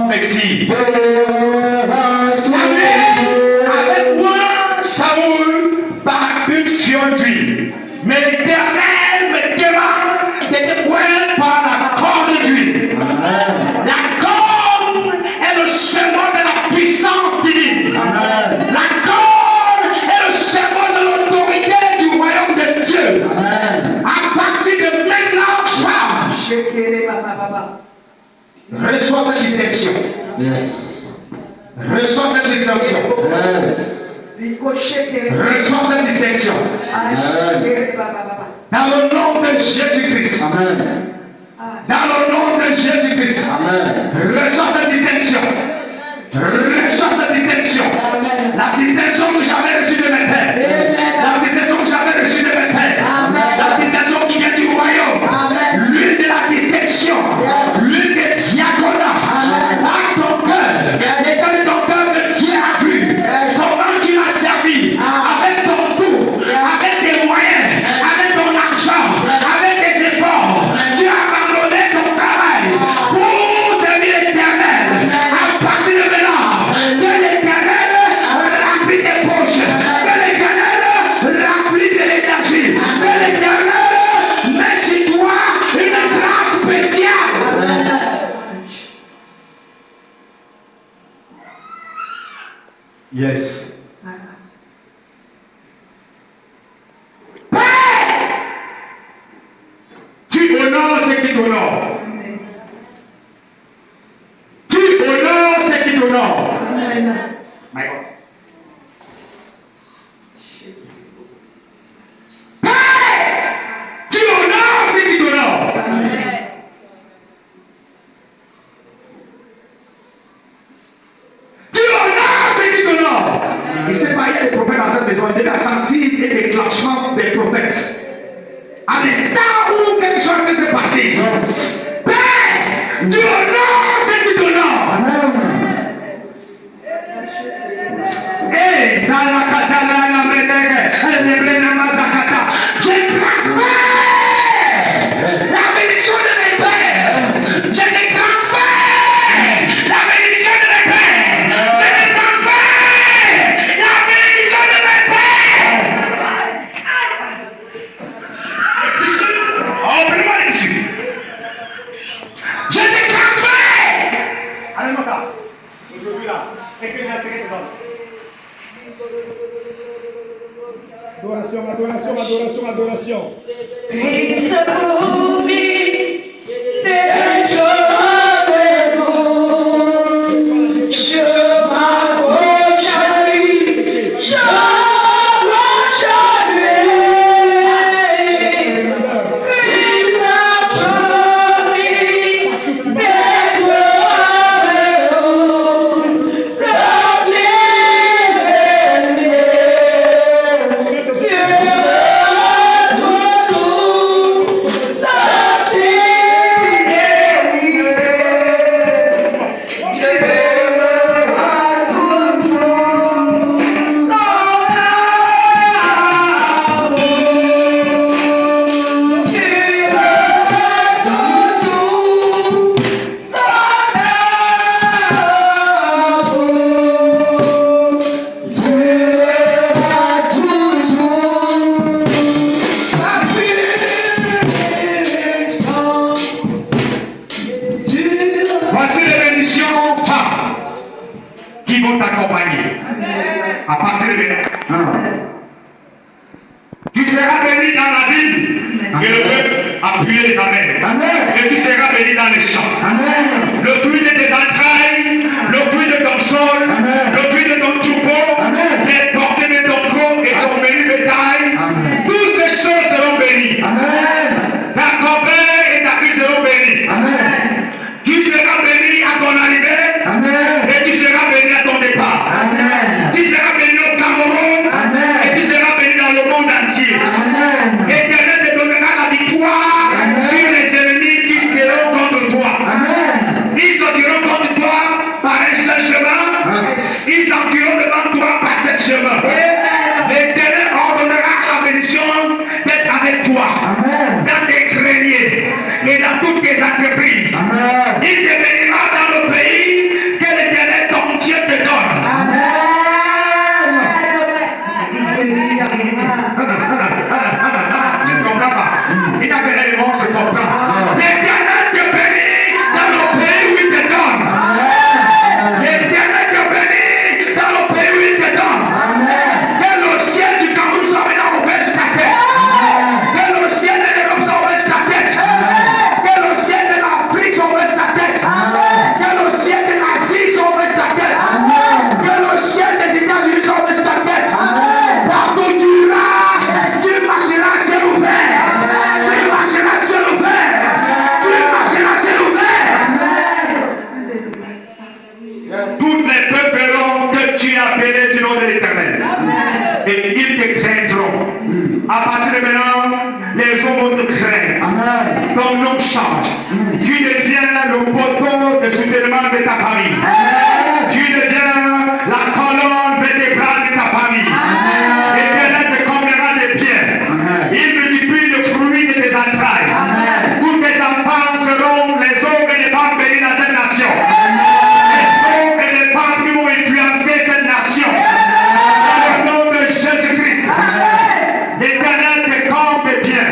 Merci. Avec moi, Saoul, par une fiole d'huile. Mais l'Éternel me demande de te boire par la corne d'huile. La corne est le symbole de la puissance divine. La corne est le symbole de l'autorité du royaume de Dieu. À partir de maintenant, femme, reçois cette direction. Reçois cette distinction. Reçois cette distinction. Dans le nom de Jésus-Christ. Amen. Dans le nom de Jésus-Christ. Reçois cette distinction. Reçois cette distinction. La distinction que j'avais reçue de mes pères. La distinction que j'avais reçue de mes pères. La distinction qui vient du royaume. L'une de la distinction. L'une des diaconats. À ton cœur. Et dans ton cœur que Dieu a vu. Comment tu l'as servi. Avec ton tour. Avec tes moyens. Avec ton argent. Avec tes efforts. Tu as abandonné ton travail. Pour servir l'Éternel. À partir de maintenant. Que l'Éternel remplit tes poches. Que l'Éternel remplit de l'énergie. Que l'Éternel met sur toi une grâce spéciale. Yes. Père, tu honores ce qui t'honore. Tu honores ce qui t'honore. My God. Père, tu honores ce qui t'honore. Tu honores ce qui t'honore. Il s'est pas, il y a des prophètes dans cette maison. Il devait sentir les déclenchements des prophètes. À l'instant où quelque chose s'est passé ici. Père, tu honores ce qui t'honore. Eh, Zalakatala, la Bredeke, Lebrena Mazakata. Je transfère la bénédiction de mes pères. Je te transfère la bénédiction de mes pères. Je te transfère la bénédiction de mes pères. Ouvre-moi les yeux. Je te transfère. Allez-moi ça. Aujourd'hui là, c'est que j'ai un secret dedans. Adoration, adoration, adoration, adoration. It's for me, let your way go. Je m'approche à lui, je m'approche à lui. It's for me, let your way go. Voici les bénédictions femmes qui vont t'accompagner. À partir de maintenant. Tu seras béni dans la ville. Et le peuple appuyer les amens. Et tu seras béni dans les champs. Le fruit de tes entrailles, le fruit de ton sol, le fruit de ton troupeau, les portées de ton corps et ton menu bétail. Toutes ces choses seront bénies. Ta corbeille et ta cuisse seront bénies. Tu seras béni à ton arrivée et tu seras béni à ton départ. Tu seras béni au Cameroun et tu seras béni dans le monde entier. Éternel te donnera la victoire sur les ennemis qui seront contre toi. soutènement de ta famille. Tu deviens la colonne vertébrale de ta famille. L'Éternel te comblera de biens. Il multiplie le fruit de tes entrailles. Tous tes enfants seront les hommes et les femmes bénis dans cette nation. Les hommes et les femmes qui vont influencer cette nation. Dans le nom de Jésus-Christ. L'Éternel te comble bien.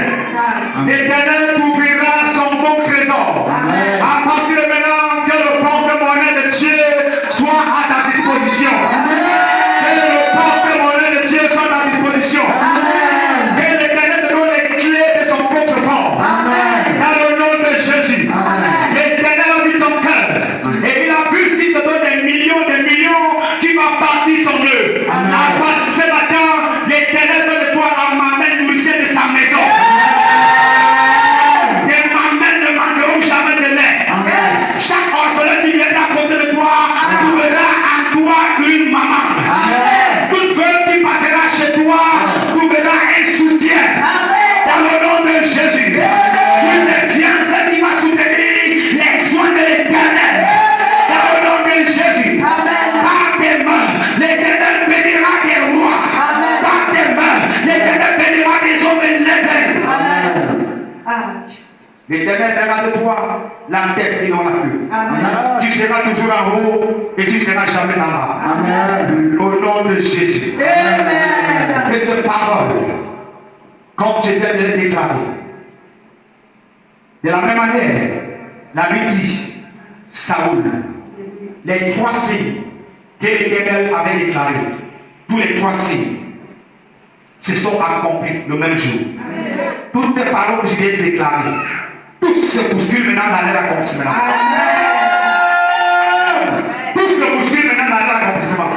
L'Éternel t'ouvrira son bon trésor. À partir de maintenant, que le porte-monnaie de Dieu soit à ta disposition. Que le porte-monnaie de Dieu soit à ta disposition. Que l'Éternel te donne les clés de son coffre-fort. Dans le nom de Jésus. L'Éternel a vu ton cœur. Et il a vu s'il te donne des millions, tu vas partir son œuvre. À partir de ce matin, l'Éternel veut de toi la mamelle nourricière de sa maison. Les mamelles ne manqueront jamais de lait. Chaque orphelin qui viendra à côté de toi trouvera en toi une maman. Toute veuve qui passera chez toi trouvera un soutien. Dans le nom de Jésus, tu deviens celle qui va soutenir les soins de l'Éternel. Dans le nom de Jésus, par tes mains, l'Éternel bénira des rois. Par tes mains, l'Éternel bénira des hommes élevés. L'Éternel fera de toi la tête et non la queue. Tu seras toujours en haut et tu seras jamais en bas. Au nom de Jésus. Que cette parole, comme je viens de le déclarer, de la même manière, la Bible dit, Saoul, les 3 signes que l'Éternel avait déclarés, tous les 3 signes se sont accomplis le même jour. Toutes ces paroles que je viens de déclarer, tous se bousculent maintenant dans leur accomplissement. Tous se bousculent maintenant dans leur accomplissement.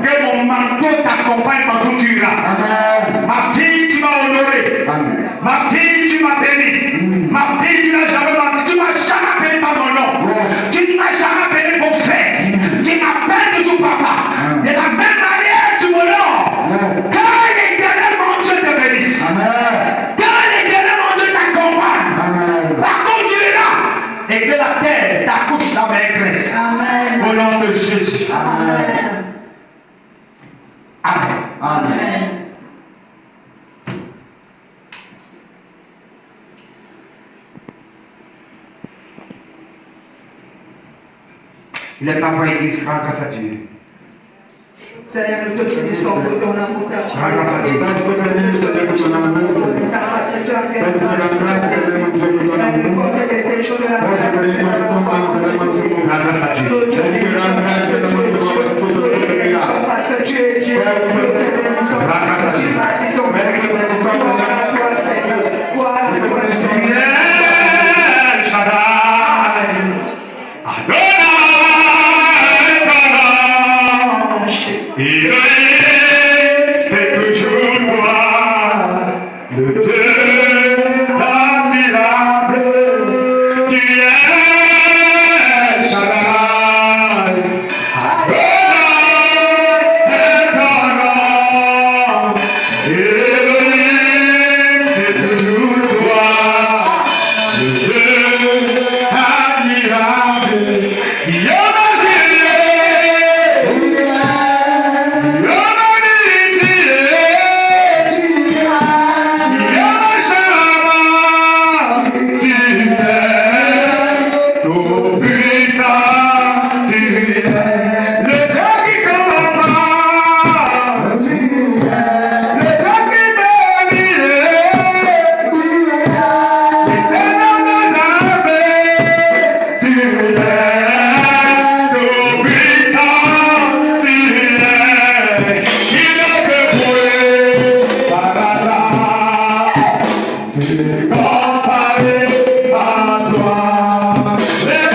Que mon manteau t'accompagne partout où tu iras. Ma fille, tu m'as honoré. Ma fille, tu m'as béni. Ma fille, tu n'as jamais menti. Tu m'as jamais béni par mon nom. Tu ne m'as jamais béni pour faire. Tu m'appelles toujours papa. De la même manière, tu m'honores. Quand l'Éternel, mon Dieu, te bénisse. Quand l'Éternel, mon Dieu, t'accompagne. Par contre, tu es là. Et que la terre t'accouche la maîtresse. Au nom de Jésus. Amen. Amen. Amen. Il est temps pour l'église, rends grâce à Dieu. Seigneur, nous te bénissons pour ton amour. Rends grâce à Dieu. Rends grâce à Dieu. Parce que tu es Dieu, nous te bénissons. Rends grâce à Dieu. C'est toujours toi, le Dieu admirable. Tu es Shaddai, Elohim, c'est toujours toi, le Dieu admirable. Comparé à toi, les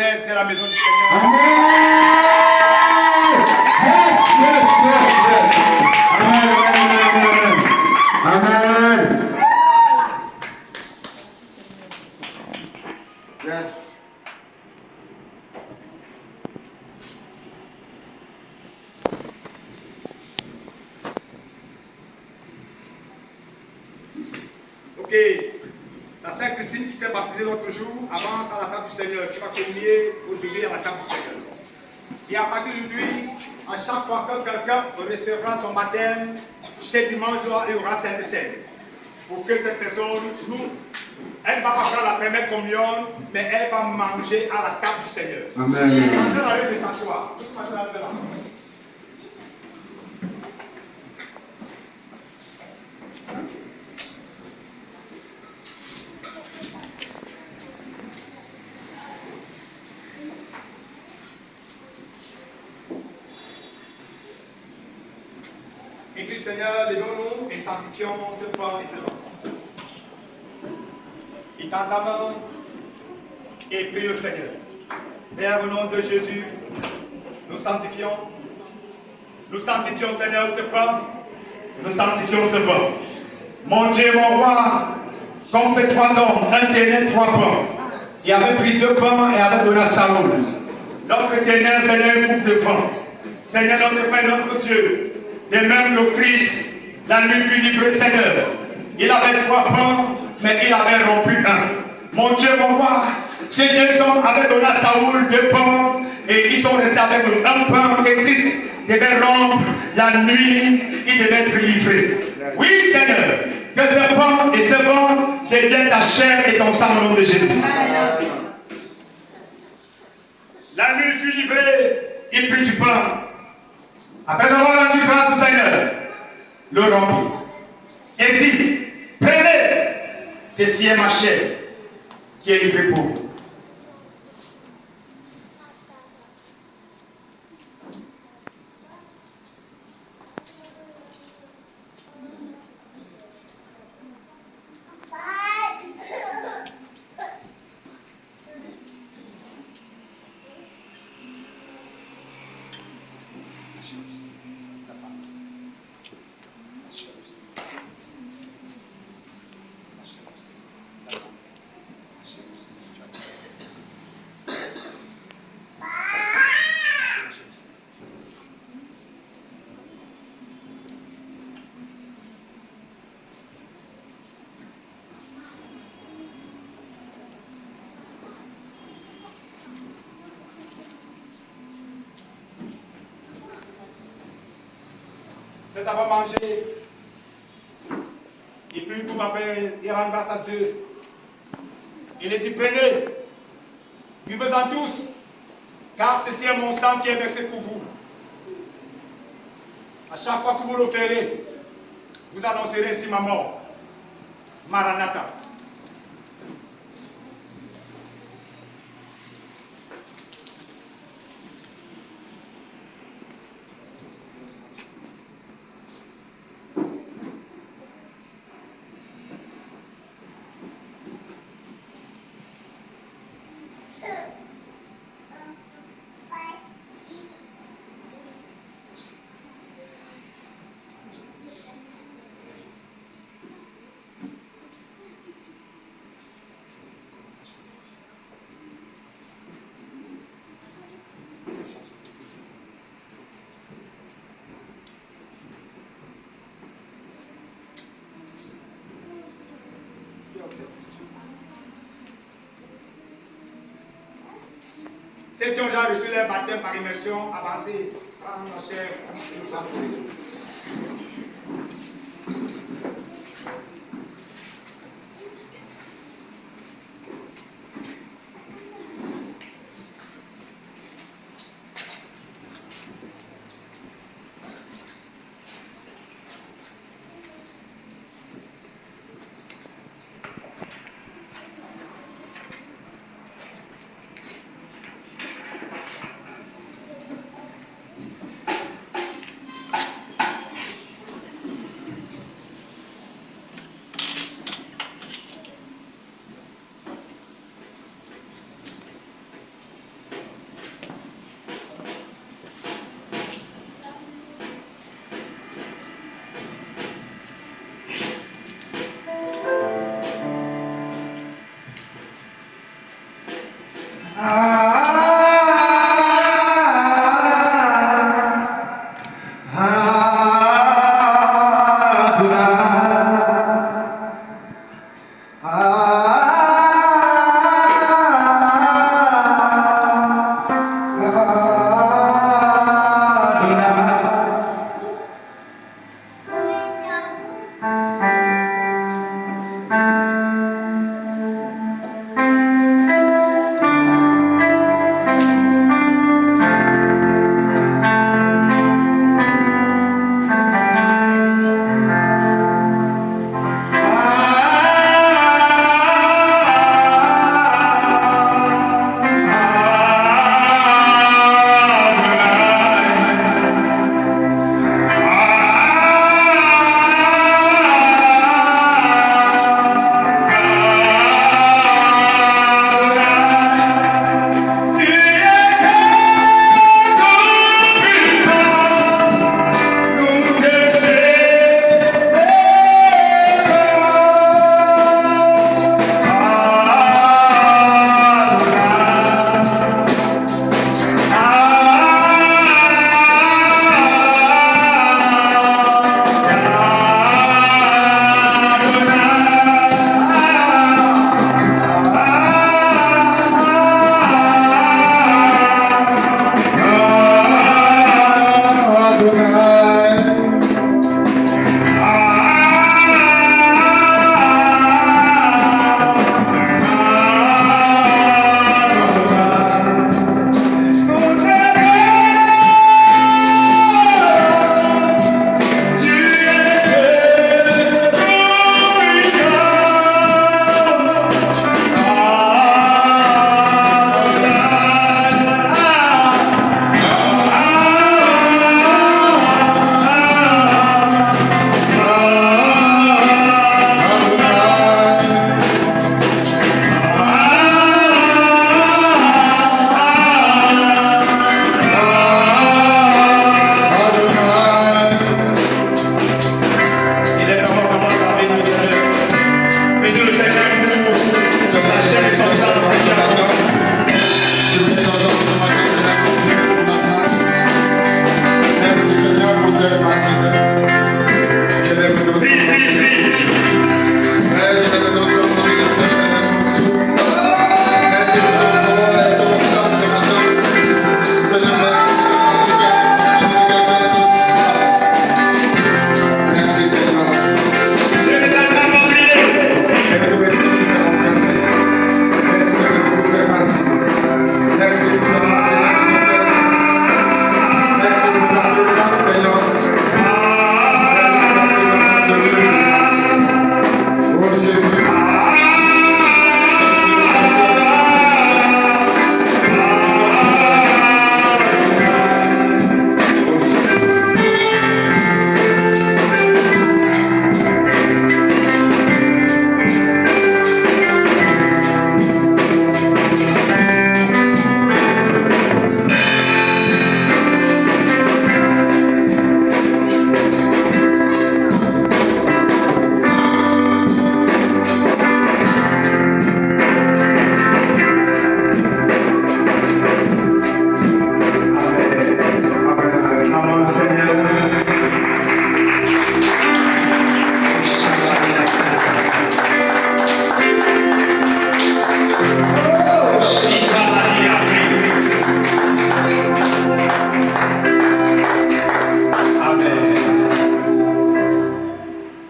connaissent de la maison du Seigneur. Amen. Amen. Yes. Ok. La Sainte Christine qui s'est baptisée l'autre jour avance à la table du Seigneur. Tu vas communier aujourd'hui à la table du Seigneur. Et à partir d'aujourd'hui, à chaque fois que quelqu'un recevra son baptême, chaque dimanche, il y aura Sainte Seine. Pour que cette personne, elle ne va pas faire la première communion, mais elle va manger à la table du Seigneur. Amen. Ça sert à rien de t'asseoir. Tout ce que tu vas faire là. Écris Seigneur, levons-nous et sanctifions ce pain et ce vin. Il tend ta main et prie le Seigneur. Père, au nom de Jésus, nous sanctifions Seigneur ce pain, nous sanctifions ce vin. Mon Dieu, mon roi, comme ces trois hommes, un tenait 3 pains. Il avait pris 2 pains et avait donné à Saoul. L'autre tenait, Seigneur, une coupe de vin. Seigneur, notre Père, notre Dieu, de même le Christ, la nuit fut livrée, Seigneur. Il avait 3 pains, mais il avait rompu un. Mon Dieu, mon roi, ces 2 hommes avaient donné à Saoul 2 pains et ils sont restés avec un pain et Christ devait rompre la nuit, il devait être livré. Oui, Seigneur, que ce pain et ce vin deviennent ta chair et ton sang au nom de Jésus. La nuit fut livrée, il prit du pain. Après avoir rendu grâce au Seigneur, le remplit et dit, prenez, ceci est ma chair qui est livrée pour vous. Nous avons mangé. Et puis tout après, il rend grâce à Dieu. Il est dit, prenez, buvez-en tous, car ceci est mon sang qui est versé pour vous. À chaque fois que vous le ferez, vous annoncerez ainsi ma mort. Maranatha. Ceux qui ont déjà reçu leur baptême par immersion, avancez, prendre la chair et le sang de Jésus.